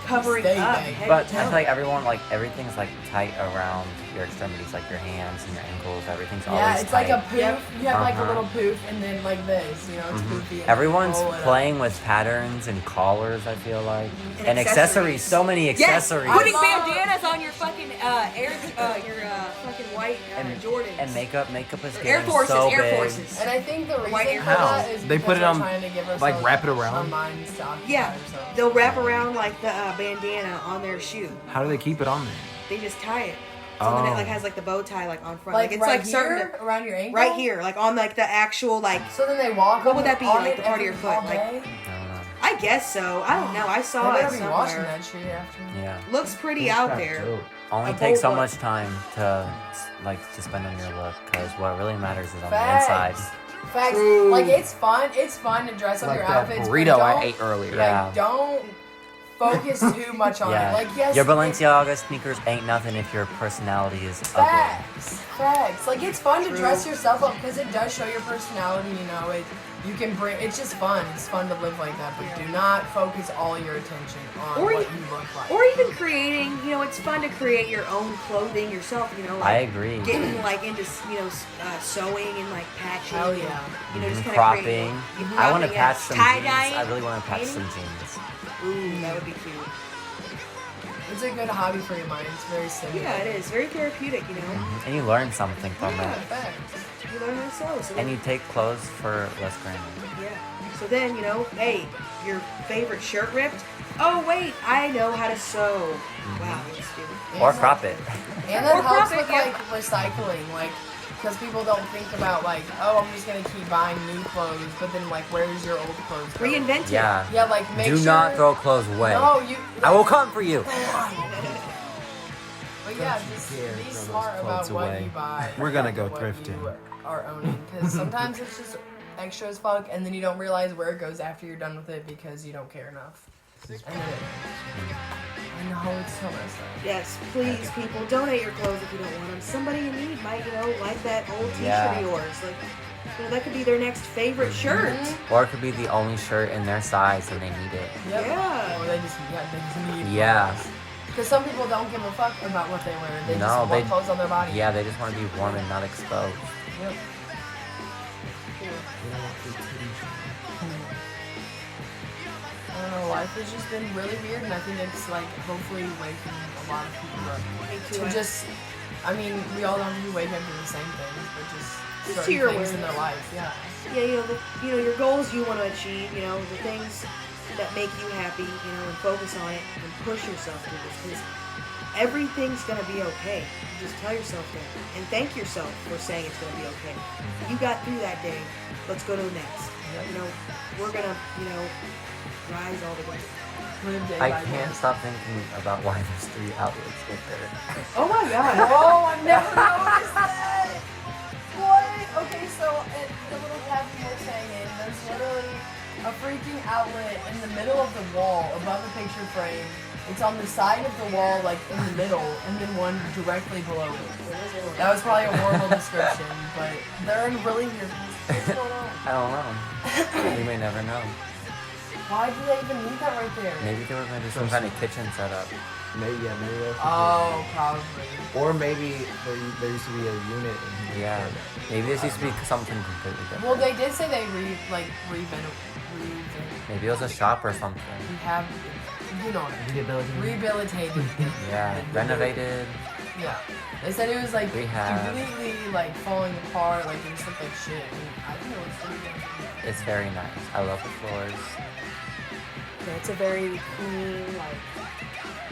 covering Stay up. baggy. Head But to I feel toe. like everything's like tight around your extremities, like your hands and your ankles. Everything's Yeah, always it's tight. like a poof. Yep. You have like a Uh-huh. little poof, and then like this. You know, it's poofy. And Everyone's roll it up. playing with patterns and collars, I feel like. And And accessories. so many Yes, accessories. putting I love- bandanas on your fucking your fucking white Jordans. And makeup is getting Air Forces, so Air big. Forces. And I think the White reason for Air that Force. is They because put it they're on, trying to give like, ourselves wrap it around? our minds to occupy Yeah, ourselves. they'll wrap around like the bandana on their shoe. How do they keep it on there? They just tie it. So then it Oh. like has like the bow tie like on front. Like it's right like here, certain around your ankle. right here, like on like the actual like. So then they walk. What would that be, on like, it the part of your every- foot, all like- day? I don't know. I guess so. I don't know. I saw They it better be washing somewhere. that shit after. Yeah. Looks pretty out there. Only A takes so bold much time to spend on your look, because what really matters is on the inside. Facts. Facts. True. Like it's fun. It's fun to dress up Like your that outfits. burrito but I don't- ate earlier. Yeah. Like don't focus too much on Yeah. it. Like yes. Your it- Balenciaga sneakers ain't nothing if your personality is ugly. Facts. Like it's fun to dress yourself up because it does show your personality. You know, you can bring. It's just fun. It's fun to live like that. But do not focus all your attention on Or what you- you look like. Or even creating, it's fun to create your own clothing yourself, like I agree. getting like into, sewing and like patching. Hell and, yeah. just kind of Cropping. I want to patch some jeans. tie-dyeing. I really want to patch painting. some jeans. Ooh, that would be cute. It's a good hobby for your mind. It's very simple. Yeah, it is very therapeutic. And you learn something from Yeah. it. Facts. You learn how to sew. So And you take clothes for less grand. yeah. So then hey, your favorite shirt ripped. Oh wait, I know how to sew. Wow, that's stupid. Or crop it. And that Or helps profit, with yeah. like recycling, like because people don't think about like, oh, I'm just gonna keep buying new clothes, but then like, where's your old clothes? Go? Reinvent it. Yeah. Yeah, like make Do sure. not throw clothes away. No, you. I will come for you. But yeah, Don't you just dare be throw those smart about clothes what away. you buy. We're gonna go what thrifting. you are owning because sometimes it's just extra as fuck, and then you don't realize where it goes after you're done with it because you don't care enough. And then I know it's so messed up. Yes, please, people, donate your clothes if you don't want them. Somebody in need might, like that old T-shirt Yeah. of yours. Like, that could be their next favorite shirt. Or it could be the only shirt in their size and they need it. Yep. Yeah. Or they just need. Yeah. Because some people don't give a fuck about what they wear. They No, just they- want clothes on their body. Yeah, they just want to be warm and not exposed. Yep. I don't know, life has just been really weird, and I think it's like hopefully waking a lot of people up Me too. to just. I mean, we all don't really wake up to the same things, but just Just certain to your things in their awareness. life. Yeah. Yeah, your goals you want to achieve, the things that make you happy, and focus on it and push yourself through this because everything's going to be okay. You just tell yourself that and thank yourself for saying it's going to be okay. You got through that day. Let's go to the next. We're going to, rise all the way. Live day I by can't day. stop thinking about why there's 3 outlets with there. Oh my God. Oh, I've never noticed that. What? Okay, so at the little cafe we're staying in, there's literally a freaking outlet in the middle of the wall above the picture frame. It's on the side of the wall, like in the middle, and then one directly below it. That was probably a horrible description, but they're in really weird places. What's going on? I don't know. We may never know. Why do they even need that right there? Maybe they were going to do some kind of kitchen setup. Maybe that's Oh, probably. Or maybe there used to be a unit in here. Yeah. Maybe this used to be something completely different. Well, they did say they renovated. Maybe it was a shop or something. We have, rehabilitated. Yeah. Renovated. Yeah. They said it was like Rehab. completely like falling apart, like it just looked like shit. And I think it was pretty good. It's very nice. I love the floors. Yeah, it's a very clean,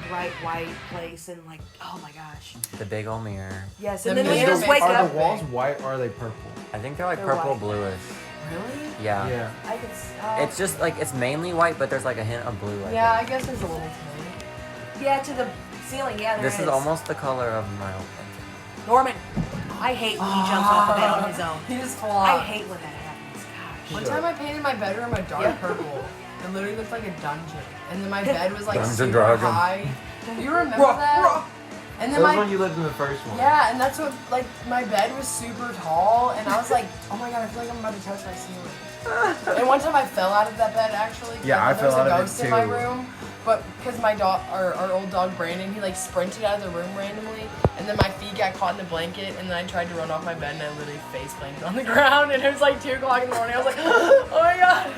bright white place, and oh my gosh. The big old mirror. Yes, The and then when you mirror just wake Are up. the walls white or are they purple? I think they're like They're purple white. bluish. Really? Yeah. I could. It's just like it's mainly white, but there's like a hint of blue. Yeah, I think. guess there's a little tint. Yeah, to the ceiling. Yeah, there This is almost the color of my old painting. Norman. I hate when he jumps off the bed on his own. He just I flopped. hate when that happens. Gosh. One time I painted my bedroom a dark purple. It literally looked like a dungeon. And then my bed was like super high. You remember that? And then that was when you lived in the first one. Yeah, and that's what, like, my bed was super tall, and I was like, oh my god, I feel like I'm about to touch my ceiling. And one time I fell out of that bed, actually. Yeah, I fell out of it, there was a ghost too. in my room, but because my dog, our old dog Brandon, he like sprinted out of the room randomly, and then my feet got caught in the blanket, and then I tried to run off my bed, and I literally face planted on the ground, and it was like 2 o'clock in the morning. I was like, oh my god.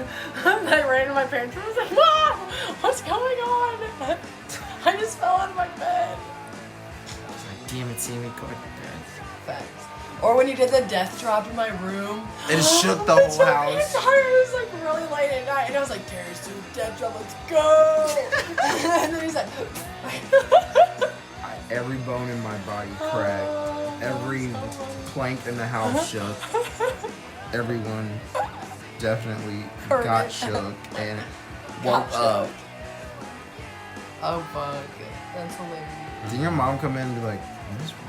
And I ran to my parents, and I was like, Mom, what's going on? I just fell out of my bed. Damn it, Sammy, go ahead. Facts. Or when you did the death drop in my room. It shook the whole It house. was like really late at night, and I was like, Terry's doing death drop, let's go. And then he's like, Every bone in my body cracked. Every plank in the house shook. Everyone definitely got shook and woke up. oh fuck, that's hilarious. Did your mom come in and be like, what is wrong?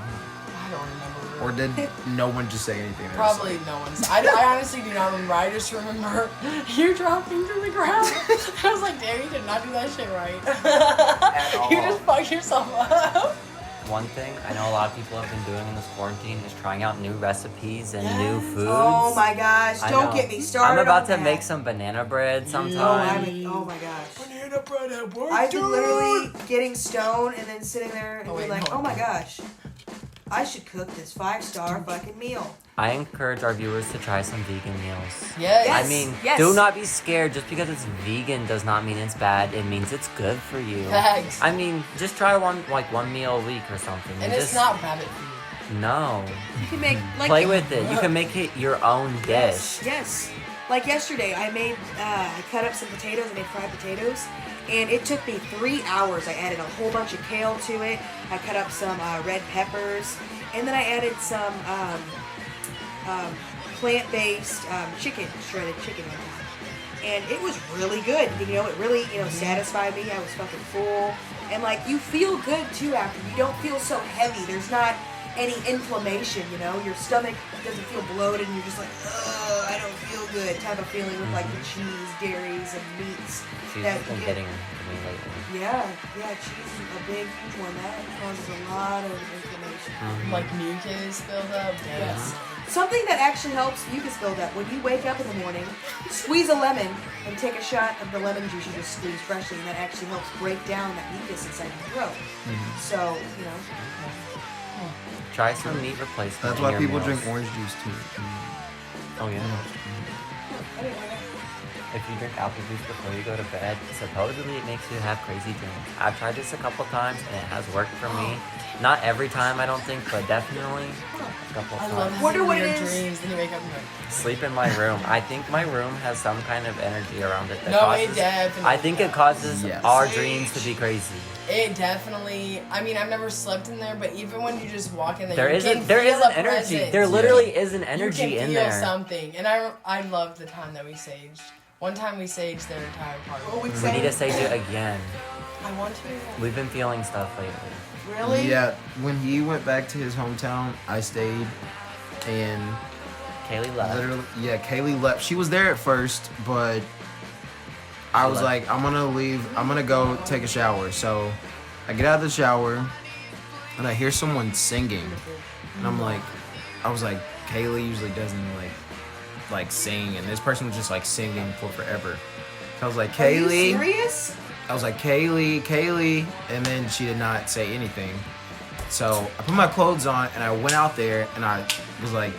I don't remember. Or did no one just say anything? Probably no one's. I honestly do not remember. I just remember you dropping to the ground. I was like, damn, you did not do that shit right. You just fucked yourself up. One thing I know a lot of people have been doing in this quarantine is trying out new recipes and new foods. Oh my gosh, I don't know. get me started. I'm about on to that. make some banana bread Oh, sometime. oh my gosh. Banana bread at work. I've been literally getting stoned and then sitting there and Oh, being wait, like, no, oh my gosh, I should cook this 5-star fucking meal. I encourage our viewers to try some vegan meals. Yes. I mean, yes. do not be scared. Just because it's vegan does not mean it's bad. It means it's good for you. Facts. I mean, just try one meal a week or something. And just, it's not rabbit food. No. You can make like Play with it. You can make it your own dish. Yes. Like yesterday, I cut up some potatoes. I made fried potatoes, and it took me 3 hours. I added a whole bunch of kale to it. I cut up some red peppers, and then I added some plant-based shredded chicken on top. And it was really good. You know, it really, satisfied me. I was fucking full. And like, you feel good too after. You don't feel so heavy. There's not any inflammation, your stomach doesn't feel bloated and you're just like, ugh, I don't feel good type of feeling with like the cheese, dairies, and meats. She's been getting to me lately. Yeah, cheese is a big, huge one. That causes a lot of inflammation. Like mucus buildup. Yes. Something that actually helps mucus buildup, when you wake up in the morning, squeeze a lemon and take a shot of the lemon juice you just squeezed freshly, and that actually helps break down that mucus inside your throat. So, Try some meat replacement. That's in why your people meals. drink orange juice too. Oh yeah. If you drink apple juice before you go to bed, supposedly it makes you have crazy dreams. I've tried this a couple times and it has worked for me. Not every time, I don't think, but definitely a couple I times. love Wonder having what weird it is. dreams. Then you wake up and you're like, Sleep in my room. I think my room has some kind of energy around it that no, causes. it definitely. I think it causes Yes. our dreams to be crazy. It definitely. I mean, I've never slept in there, but even when you just walk in there, There you is can an energy. presence. There literally is an energy you can in feel there. something, and I love the time that we saged. One time we saged their entire party. We need to sage it again. I want to. We've been feeling stuff lately. Really? Yeah, when he went back to his hometown, I stayed, and Kaylee left. literally, Kaylee left. She was there at first, but I was like, I'm gonna leave. I'm gonna go take a shower. So I get out of the shower, and I hear someone singing, and I was like, Kaylee usually doesn't like sing, and this person was just like singing for forever. So I was like, Are you Kaylee. serious? I was like, Kaylee, and then she did not say anything. So I put my clothes on and I went out there and I was like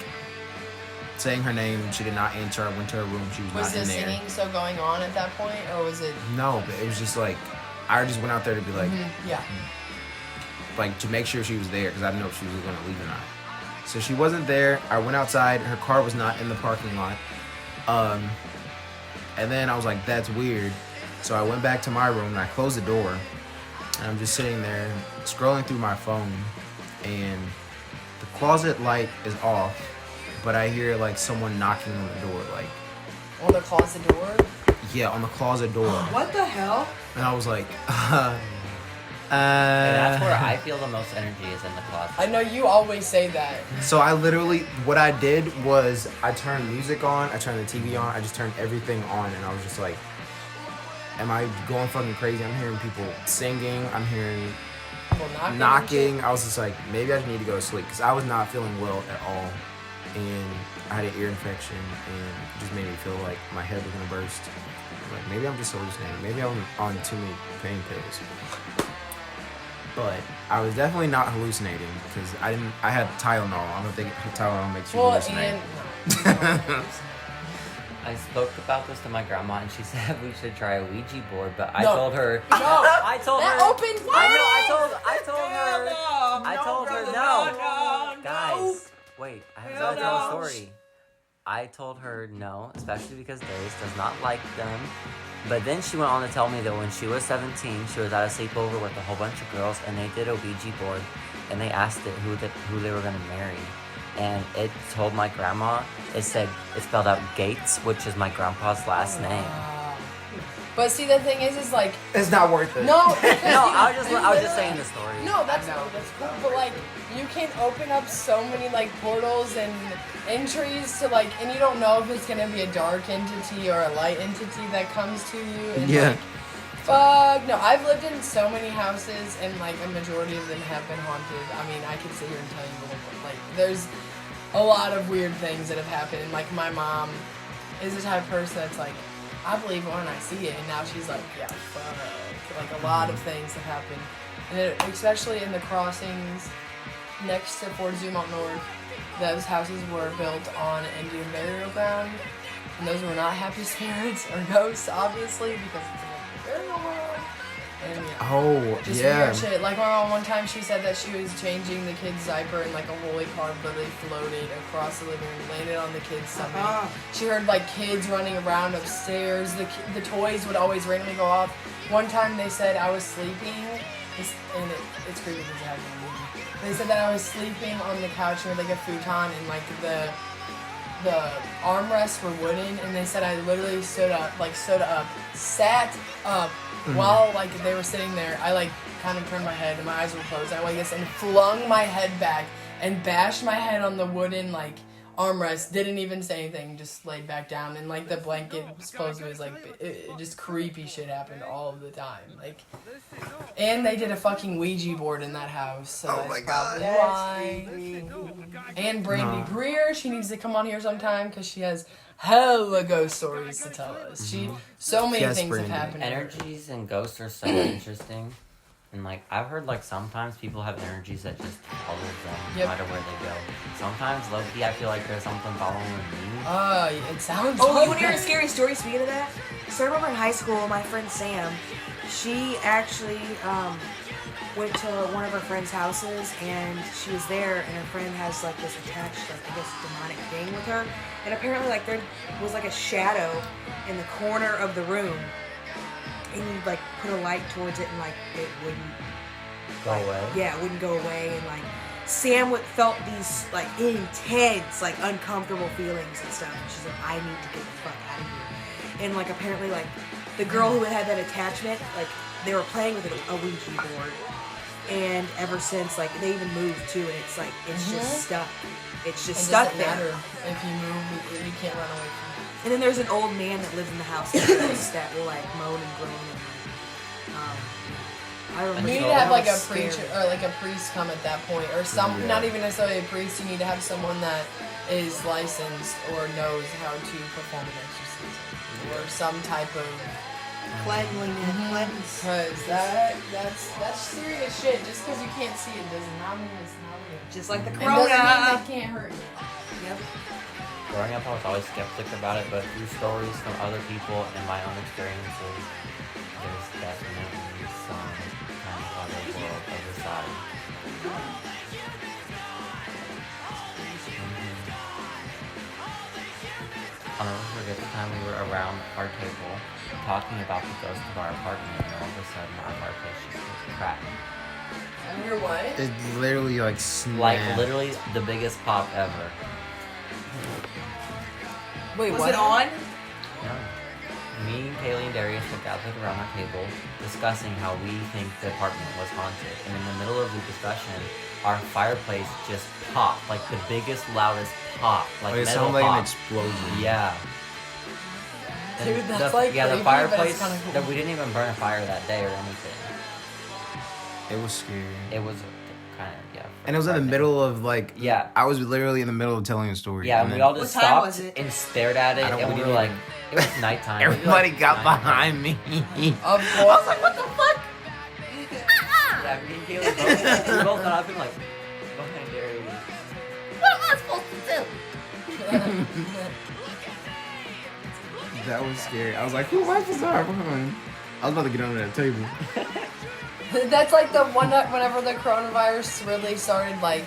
saying her name and she did not answer. I went to her room, she was Was not the in there. singing still going on at that point, or was it? No, but it was just like, I just went out there to be like, Yeah. like to make sure she was there because I didn't know if she was going to leave or not. So she wasn't there. I went outside. Her car was not in the parking lot. And then I was like, that's weird. So I went back to my room and I closed the door. And I'm just sitting there scrolling through my phone. And the closet light is off. But I hear like someone knocking on the door. Like, On the closet door. yeah, on the closet door. What the hell? And I was like, And that's where I feel the most energy is in the closet. I know you always say that. So I literally, what I did was I turned music on, I turned the TV on, I just turned everything on, and I was just like, am I going fucking crazy? I'm hearing people singing, I'm hearing knocking. I was just like, maybe I just need to go to sleep because I was not feeling well at all, and I had an ear infection, and it just made me feel like my head was gonna burst. Like maybe I'm just hallucinating. Maybe I'm on too many pain pills. But I was definitely not hallucinating because I had Tylenol. I don't think Tylenol makes you hallucinate. I spoke about this to my grandma, and she said we should try a Ouija board. But I told her, no. I told that her, opened. I told her, no. Guys, wait, I haven't got to tell a story. I told her no, especially because Darius does not like them. But then she went on to tell me that when she was 17, she was at a sleepover with a whole bunch of girls, and they did a Ouija board, and they asked it who they were gonna marry, and it told my grandma. It spelled out Gates, which is my grandpa's last name. But see, the thing is like it's not worth it. no. No, I was just saying the story. No, that's cool. But like, you can open up so many like portals and entries to like, and you don't know if it's gonna be a dark entity or a light entity that comes to you. And like, fuck no. I've lived in so many houses, and like a majority of them have been haunted. I mean, I could sit here and tell you, like, there's a lot of weird things that have happened. And like, my mom is the type of person that's like, I believe it when I see it, and now she's like, yeah, fuck. Like, a lot of things have happened, and especially in the crossings next to Fort Zumont North, those houses were built on Indian burial ground, and those were not happy spirits or ghosts, obviously, because it's a burial ground. And just weird shit. Like, my mom one time, she said that she was changing the kid's diaper, and like a holy card literally floated across the living room, landed on the kid's stomach. She heard like kids running around upstairs. The toys would always randomly go off. One time they said I was sleeping, and it's creepy because it happened in the movie. They said that I was sleeping on the couch with like a futon, and like the armrests were wooden, and they said I literally sat up. While like they were sitting there, I like kind of turned my head and my eyes were closed. I like this and flung my head back and bashed my head on the wooden like armrest. Didn't even say anything, just laid back down. And like the blanket supposedly was like it just creepy shit happened all of the time. Like, and they did a fucking Ouija board in that house, so that's probably why. And Brandy Greer, she needs to come on here sometime because she has hella ghost stories to tell us. So many things have happened. Energies and ghosts are so interesting. And like, I've heard like sometimes people have energies that just follow them no matter where they go. Sometimes, low-key, I feel like there's something following me. It sounds you want to hear a scary story speaking of that? So I remember in high school, my friend Sam, she actually went to one of her friend's houses, and she was there, and her friend has like this attached, like, I guess, demonic thing with her. And apparently, like, there was like a shadow in the corner of the room, and you like put a light towards it, and like it wouldn't go away. Yeah, it wouldn't go away, and like Sam felt these like intense, like uncomfortable feelings and stuff. And she's like, I need to get the fuck out of here. And like apparently, like the girl who had that attachment, like they were playing with a Ouija board. And ever since, like, they even moved too, and it's like, it's just stuck. It's just stuck there. Matter. If you move, you can't run away from it. And then there's an old man that lives in the house that will, like, moan and groan. And, I remember. You need to have, like, a preacher, or, like, a priest come at that point. Or not even necessarily a priest, you need to have someone that is licensed or knows how to perform an exorcism. Or some type of cleanliness. Because that's serious shit. Just because you can't see it does not mean it's not real. Just like the corona. It doesn't mean it can't hurt you. Yep. Growing up, I was always skeptic about it, but through stories from other people and my own experiences, there's definitely some kind of other world, other side. I'll never forget the time we were around our table talking about the ghost of our apartment, and all of a sudden our fireplace just was cracked. And you're what? It literally like snapped. Like literally the biggest pop ever. Wait, was what? it on? No. me, Kaylee, and Darius were gathered around our table discussing how we think the apartment was haunted. And in the middle of the discussion, our fireplace just popped, like the biggest, loudest pop, like It metal sounded like pop. an explosion. Yeah. Dude, And that's like yeah, creepy, the but it's fireplace. kinda cool. That we didn't even burn a fire that day or anything. It was scary. It was kind of And it was in the middle of like. Yeah. I was literally in the middle of telling a story. Yeah, and we all What just time stopped was it? and stared at it, I don't and we wanna were even- like, it was nighttime. Everybody Like, got 9 behind me. Of course. I was like, what the fuck? Yeah, me and Kaylee both, we both got up and like, behind Darius. That was scary. I was like, who am I supposed to hide behind? I was about to get under that table. That's like the one that whenever the coronavirus really started like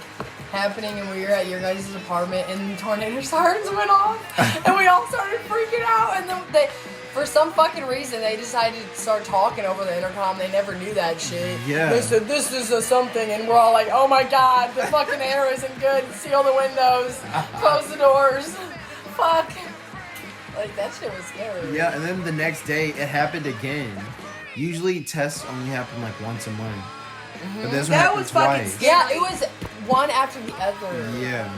happening and we were at your guys' apartment and tornado sirens went off and we all started freaking out and then they, for some fucking reason, they decided to start talking over the intercom. They never knew that shit. Yeah. They said, this is a something, and we're all like, oh my god, the fucking air isn't good. Seal the windows. Close the doors. Fuck. Like, that shit was scary. Yeah, and then the next day, it happened again. Usually, tests only happen like once a month. But this one That happened was fucking twice. scary. Yeah, it was one after the other. Yeah.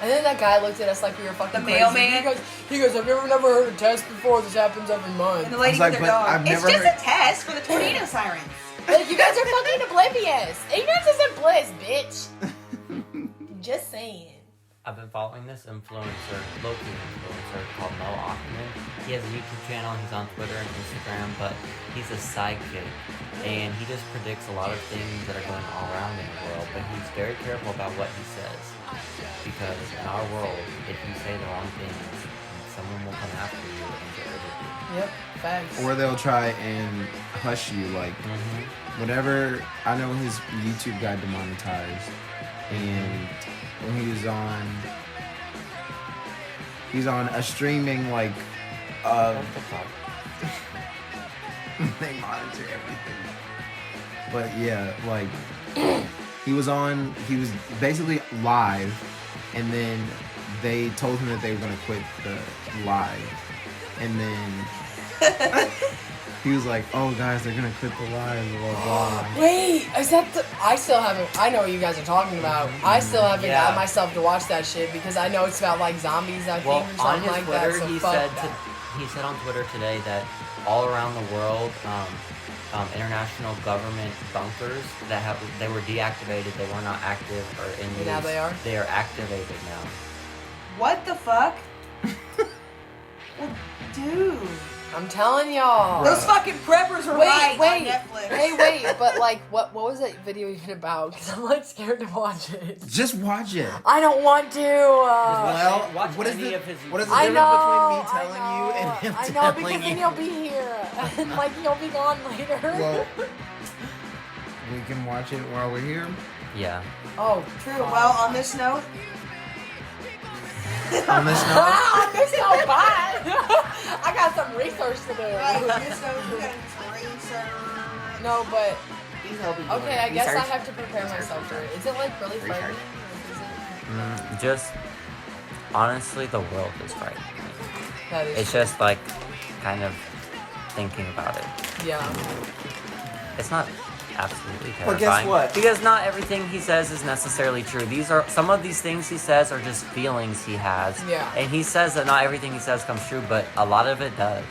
And then that guy looked at us like we were fucking The crazy. mailman? He goes, have you ever never heard a test before? This happens every month. And the lady I was with like, her but dog. I've It's never just heard- a test for the tornado sirens. Like, you guys are fucking oblivious. Ignorance isn't bliss, bitch. Just saying. I've been following this influencer, local influencer called Mo Ackerman. He has a YouTube channel, he's on Twitter and Instagram, but he's a sidekick. And he just predicts a lot of things that are going all around in the world, but he's very careful about what he says. Because in our world, if you say the wrong things, someone will come after you and get rid of you. Yep, facts. Or they'll try and hush you, like, whatever. I know his YouTube got demonetized. And when he's on a streaming, like, they monitor everything. But yeah, like he was basically live, and then they told him that they were gonna quit the live, and then he was like, "Oh guys, they're gonna quit the live." Blah blah. Wait, is that the... I still haven't... I know what you guys are talking about. I still haven't Yeah. got myself to watch that shit because I know it's about, like, zombies, I think, Well, or on something his like Twitter, that, so he fuck said that. he said on Twitter today that all around the world, international government bunkers they were deactivated, they were not active or in use. Now they are? They are activated now. What the fuck? Well, dude. I'm telling y'all. Those fucking preppers were right Wait, on Netflix. wait, but like, what was that video even about? Because I'm like scared to watch it. Just watch it. I don't want to. Well, watch what is any the of his what is the videos. I difference know. between me telling you and him I know telling because you? then you'll be here and like you'll be gone later. Well, we can watch it while we're here. Yeah. Oh, True. Well, on this note, On this note, Ah, this so bad. I got some research to do. right, on this note, we got to research. No, but These will be okay, I guess I have to prepare myself for it. Is it like really frightening? Or is it... Just honestly, the world is frightening. That is It's just like kind of thinking about it. yeah. It's not absolutely terrifying. But guess what? Because not everything he says is necessarily true. Some of these things he says are just feelings he has. Yeah. And he says that not everything he says comes true, but a lot of it does.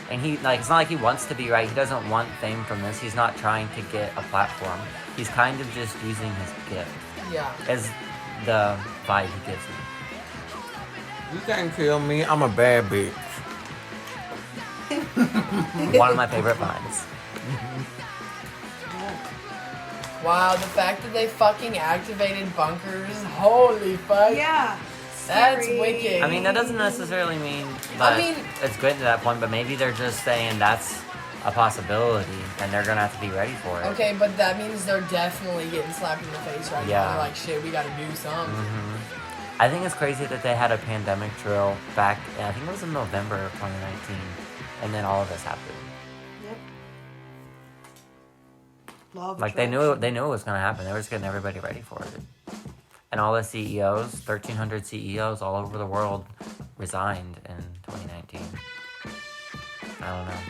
And it's not like he wants to be right. He doesn't want fame from this. He's not trying to get a platform. He's kind of just using his gift Yeah. as the vibe he gives me. you can't kill me. I'm a bad bitch. One of my favorite vibes. Wow, the fact that they fucking activated bunkers. Holy fuck. Yeah. That's Scary. wicked. I mean, that doesn't necessarily mean that it's good to that point, but maybe they're just saying that's a possibility and they're going to have to be ready for it. Okay, but that means they're definitely getting slapped in the face right Yeah. now. They're like, shit, we gotta do something. I think it's crazy that they had a pandemic drill back, I think it was in November of 2019, and then all of this happened. Yep. Law of Like they knew attraction. it was going to happen. They were just getting everybody ready for it. And all the CEOs, 1,300 CEOs all over the world, resigned in 2019. I don't know.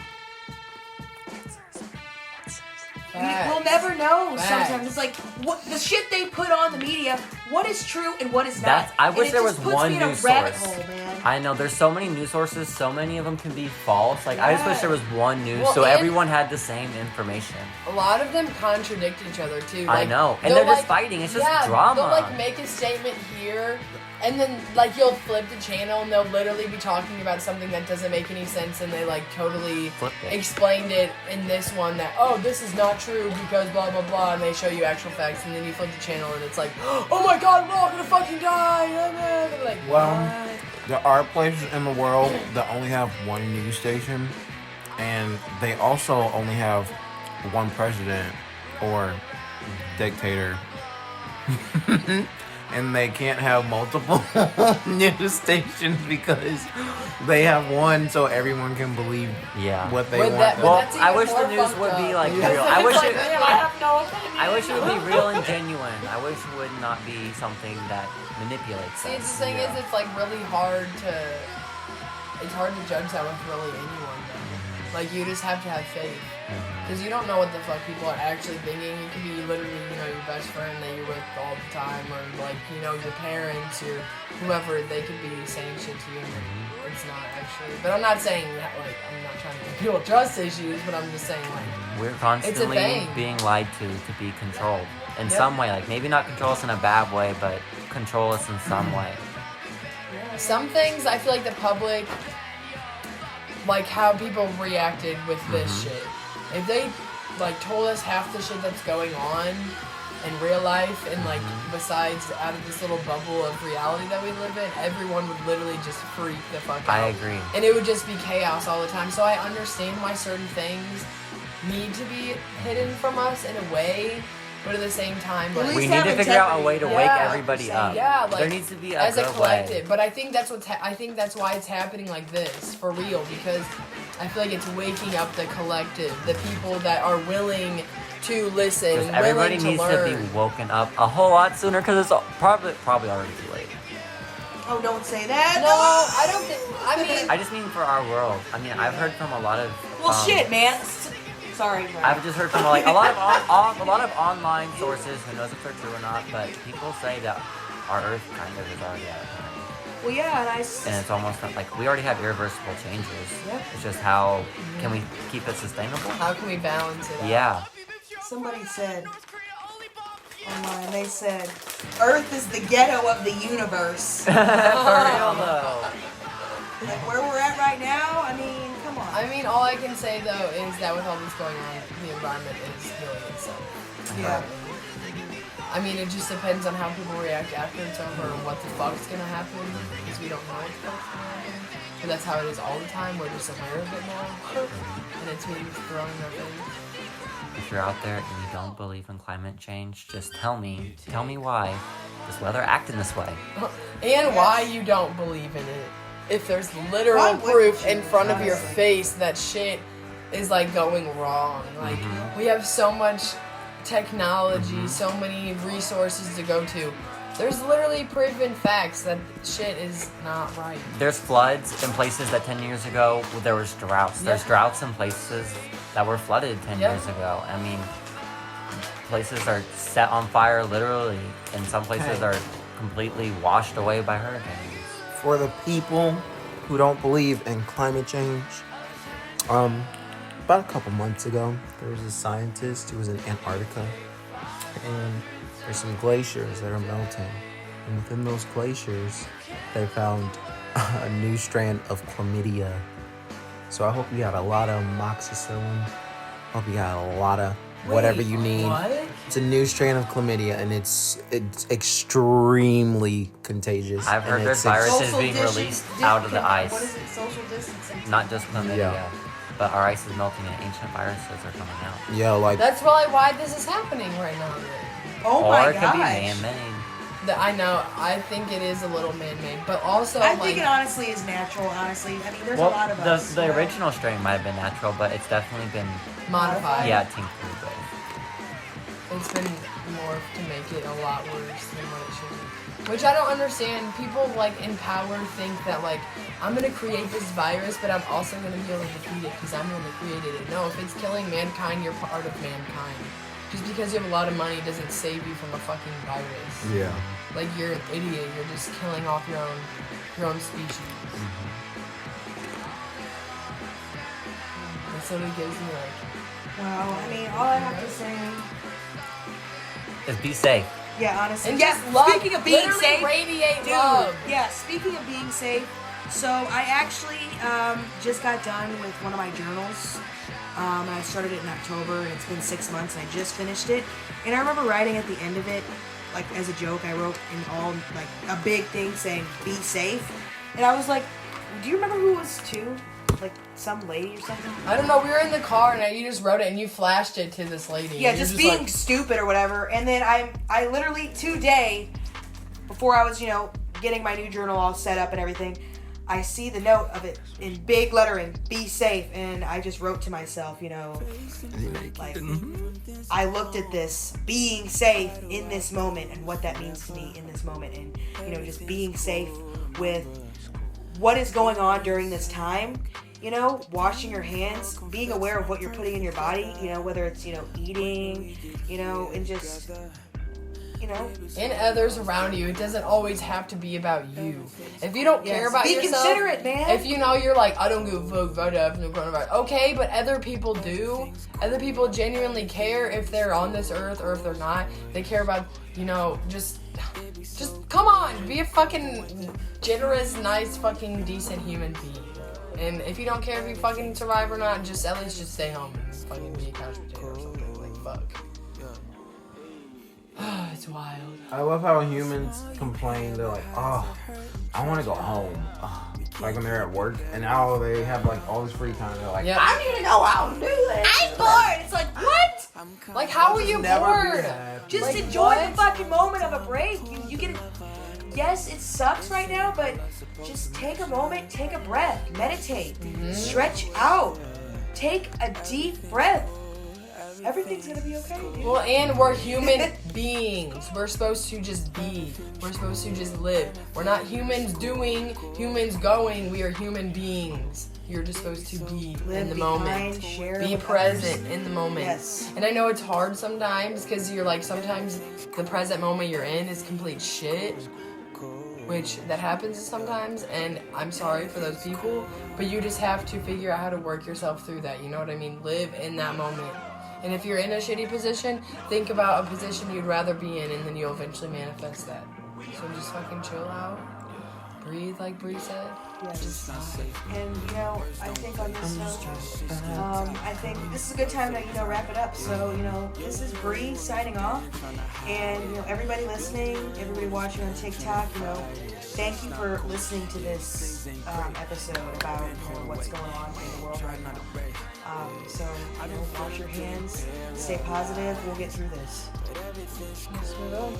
We'll never know. Facts. Sometimes it's like what the shit they put on the media. What is true and what is not? I wish there was puts one me in a news rabbit source. hole, man. I know there's so many news sources. So many of them can be false. Like I just wish there was one news, Well, so and- everyone had the same information. A lot of them contradict each other too. I Like, know, and they'll, they're just fighting. It's just yeah, drama. They'll like make a statement here, and then like you'll flip the channel, and they'll literally be talking about something that doesn't make any sense, and they like totally Flipped it. explained it in this one that this is not true because blah blah blah, and they show you actual facts, and then you flip the channel, and it's like, oh my god, we're all gonna fucking die. They're like, Well, what? there are places in the world that only have one news station, and they also only have one president or dictator. And they can't have multiple news stations because they have one, so everyone can believe Yeah. what they But want. that- but Well, that's I even wish the more news fucked would be up. like Yeah. real. I wish it. I have no opinion. I wish it would be real and genuine. I wish it would not be something that manipulates See, us. the thing is, it's like really hard to. It's hard to judge that with really anyone. Though. Like you just have to have faith. Because you don't know what the fuck people are actually thinking. It could be literally, your best friend that you're with all the time, or like, your parents or whoever. They could be saying shit to you, and it's not actually. But I'm not saying that, like, I'm not trying to give people trust issues, but I'm just saying, like, We're constantly thing. being lied to be controlled in some way. Like maybe not control us in a bad way, but control us in some way. some things I feel like the public, like how people reacted with this shit. If they like told us half the shit that's going on in real life, and like besides out of this little bubble of reality that we live in, everyone would literally just freak the fuck out. I agree. And it would just be chaos all the time. So I understand why certain things need to be hidden from us in a way, but at the same time, like, least We need have to figure out a integrity. way to wake Yeah, everybody up. yeah, like there needs to be a as a good collective. way. But I think that's I think that's why it's happening like this for real, because I feel like it's waking up the collective, the people that are willing to listen Because and everybody willing needs to to learn. be woken up a whole lot sooner. Because it's probably already too late. Oh, don't say that. No, I don't think. I mean, I just mean for our world. I mean, I've heard from a lot of. Well, shit, man. Sorry. I've just heard from like a lot of online sources. Who knows if they're true or not? But people say that our Earth kind of is already out of time, Well, yeah, and and it's almost not, like we already have irreversible changes. Yep. It's just how can we keep it sustainable? how can we balance it out? Yeah. somebody said online, they said, Earth is the ghetto of the universe. For real though. Like where we're at right now, I mean, come on. I mean, all I can say though is that with all this going on, the environment is healing itself. Yeah. I mean, it just depends on how people react after it's over and what the fuck's gonna happen, because we don't know what the fuck's gonna happen. But that's how it is all the time. We're just aware of it now, and it's being thrown in our face. If you're out there and you don't believe in climate change, just tell me why. Does weather acting this way? And why you don't believe in it. If there's literal Why wouldn't proof you, in front of your honestly? face that shit is like going wrong. Like we have so much technology, so many resources to go to. There's literally proven facts that shit is not right. There's floods in places that 10 years ago there was droughts. There's Yeah. droughts in places that were flooded 10 Yeah. years ago. I mean, places are set on fire literally, and some places Hey. are completely washed away by hurricanes. For the people who don't believe in climate change, about a couple months ago, there was a scientist who was in Antarctica, and there's some glaciers that are melting, and within those glaciers, they found a new strand of chlamydia. So I hope you got a lot of amoxicillin. Hope you got a lot of whatever you need. What? It's a new strain of chlamydia, and it's extremely contagious. I've heard and there's it's viruses Social being distance- released out of the ice. What is it? Social distancing. Not just chlamydia, Yeah. but our ice is melting and ancient viruses are coming out. Yeah, like That's probably why this is happening right now. Oh or my it could be gosh. man-made. I know. I think it is a little man-made, but also I like think it honestly is natural, honestly. I mean, there's Well, a lot of us. the you know? original strain might have been natural, but it's definitely been modified. tinkered with. It's been morph to make it a lot worse than what it should be. Which I don't understand. People like in power think that like I'm gonna create this virus, but I'm also gonna be able to defeat it because I'm the one that created it. No, if it's killing mankind, you're part of mankind. Just because you have a lot of money doesn't save you from a fucking virus. Yeah. Like you're an idiot. You're just killing off your own species. It sort of gives me like. Well, I mean, all I have to say. Just be safe. Yeah, honestly. And yeah, just love, speaking of being literally safe, radiate dude. love. Yeah, speaking of being safe, so I actually just got done with one of my journals. And I started it in October, and it's been 6 months, and I just finished it. And I remember writing at the end of it, like as a joke, I wrote in all like a big thing saying "Be safe," and I was like, "Do you remember who it was to? Like some lady or something?" I don't know. We were in the car and you just wrote it and you flashed it to this lady. Yeah, just being like, stupid or whatever. And then I literally today, before I was getting my new journal all set up and everything, I see the note of it in big lettering, "Be safe," and I just wrote to myself, like I looked at this being safe in this moment and what that means to me in this moment, and just being safe with what is going on during this time. Washing your hands, being aware of what you're putting in your body, whether it's, eating, and just, and others around you. It doesn't always have to be about you. If you don't care about yourself, be considerate, man. If you're like, I don't give a fuck about having coronavirus. Okay, but other people do. Other people genuinely care if they're on this earth or if they're not. They care about, just come on, be a fucking generous, nice, fucking decent human being. And if you don't care if you fucking survive or not, just at least just stay home and fucking be a couch potato or something. Like, fuck. It's wild. I love how humans complain. They're like, oh, I want to go home. Oh. Like when they're at work and now they have like all this free time. They're like, I need to go out and do this. I'm bored. It's like, what? Like, how are you bored? Just like, enjoy the fucking moment of a break. You get it. Yes, it sucks right now, but just take a moment, take a breath, meditate, stretch out, take a deep breath. Everything's gonna be okay, dude. Well, and we're human beings. We're supposed to just be. We're supposed to just live. We're not humans doing, humans going. We are human beings. You're just supposed to be in the moment. Be present in the moment. Yes. And I know it's hard sometimes because you're like, sometimes the present moment you're in is complete shit. Which that happens sometimes, and I'm sorry for those people, but you just have to figure out how to work yourself through that, you know what I mean? Live in that moment. And if you're in a shitty position, think about a position you'd rather be in, and then you'll eventually manifest that. So just fucking chill out. Breathe like Bree said. Yeah, just and I think on this note, I think this is a good time to wrap it up. So this is Bree signing off, and everybody listening, everybody watching on TikTok, thank you for listening to this episode about what's going on in the world right now. So wash your hands, stay positive. We'll get through this. Yes, we will.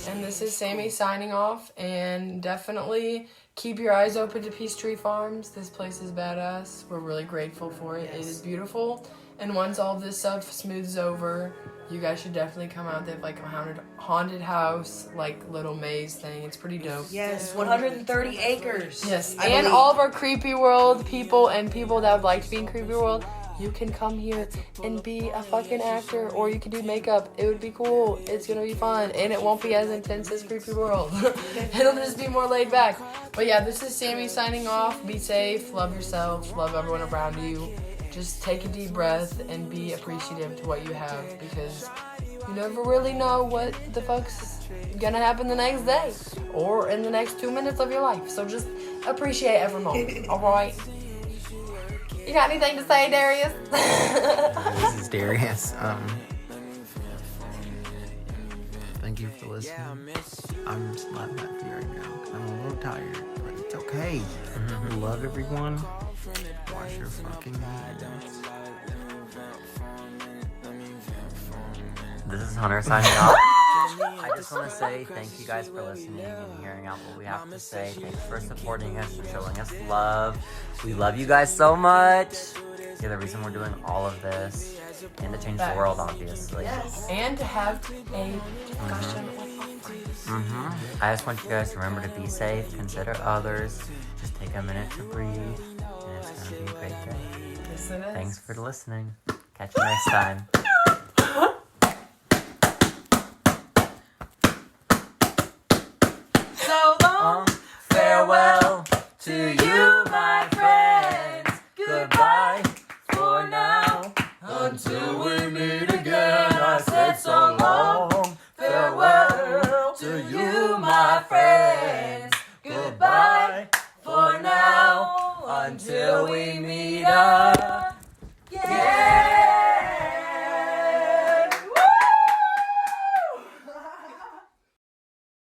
And this is Sammy signing off, and definitely keep your eyes open to Peachtree Farms. This place is badass. We're really grateful for it. It is beautiful. And once all this stuff smooths over, you guys should definitely come out. They have like a haunted house, like little maze thing. It's pretty dope. Yes, 130 acres. Yes, and all of our Creepy World people and people that would like to be in Creepy World, you can come here and be a fucking actor, or you can do makeup. It would be cool. It's gonna be fun, and it won't be as intense as Creepy World. It'll just be more laid back. But yeah, this is Sammy signing off. Be safe, love yourself, love everyone around you. Just take a deep breath and be appreciative to what you have, because you never really know what the fuck's gonna happen the next day or in the next 2 minutes of your life. So just appreciate every moment. All right. You got anything to say, Darius? This is Darius. Thank you for listening. I'm just not happy right now because I'm a little tired, but it's okay. Love everyone. Wash your fucking hands. This is Hunter signing off. I just want to say thank you guys for listening and hearing out what we have to say. Thanks for supporting us, for showing us love. We love you guys so much. Yeah, the reason we're doing all of this and to change the world, obviously. Yes. And to have a discussion with our friends. I just want you guys to remember to be safe, consider others, just take a minute to breathe, and it's gonna be a great day. Yes, it is. Thanks for listening. Catch you next time. So long. Farewell to you, my friends. Goodbye for now. Until we meet again, I said so long. Farewell to you, my friends. Goodbye for now. Until we meet again.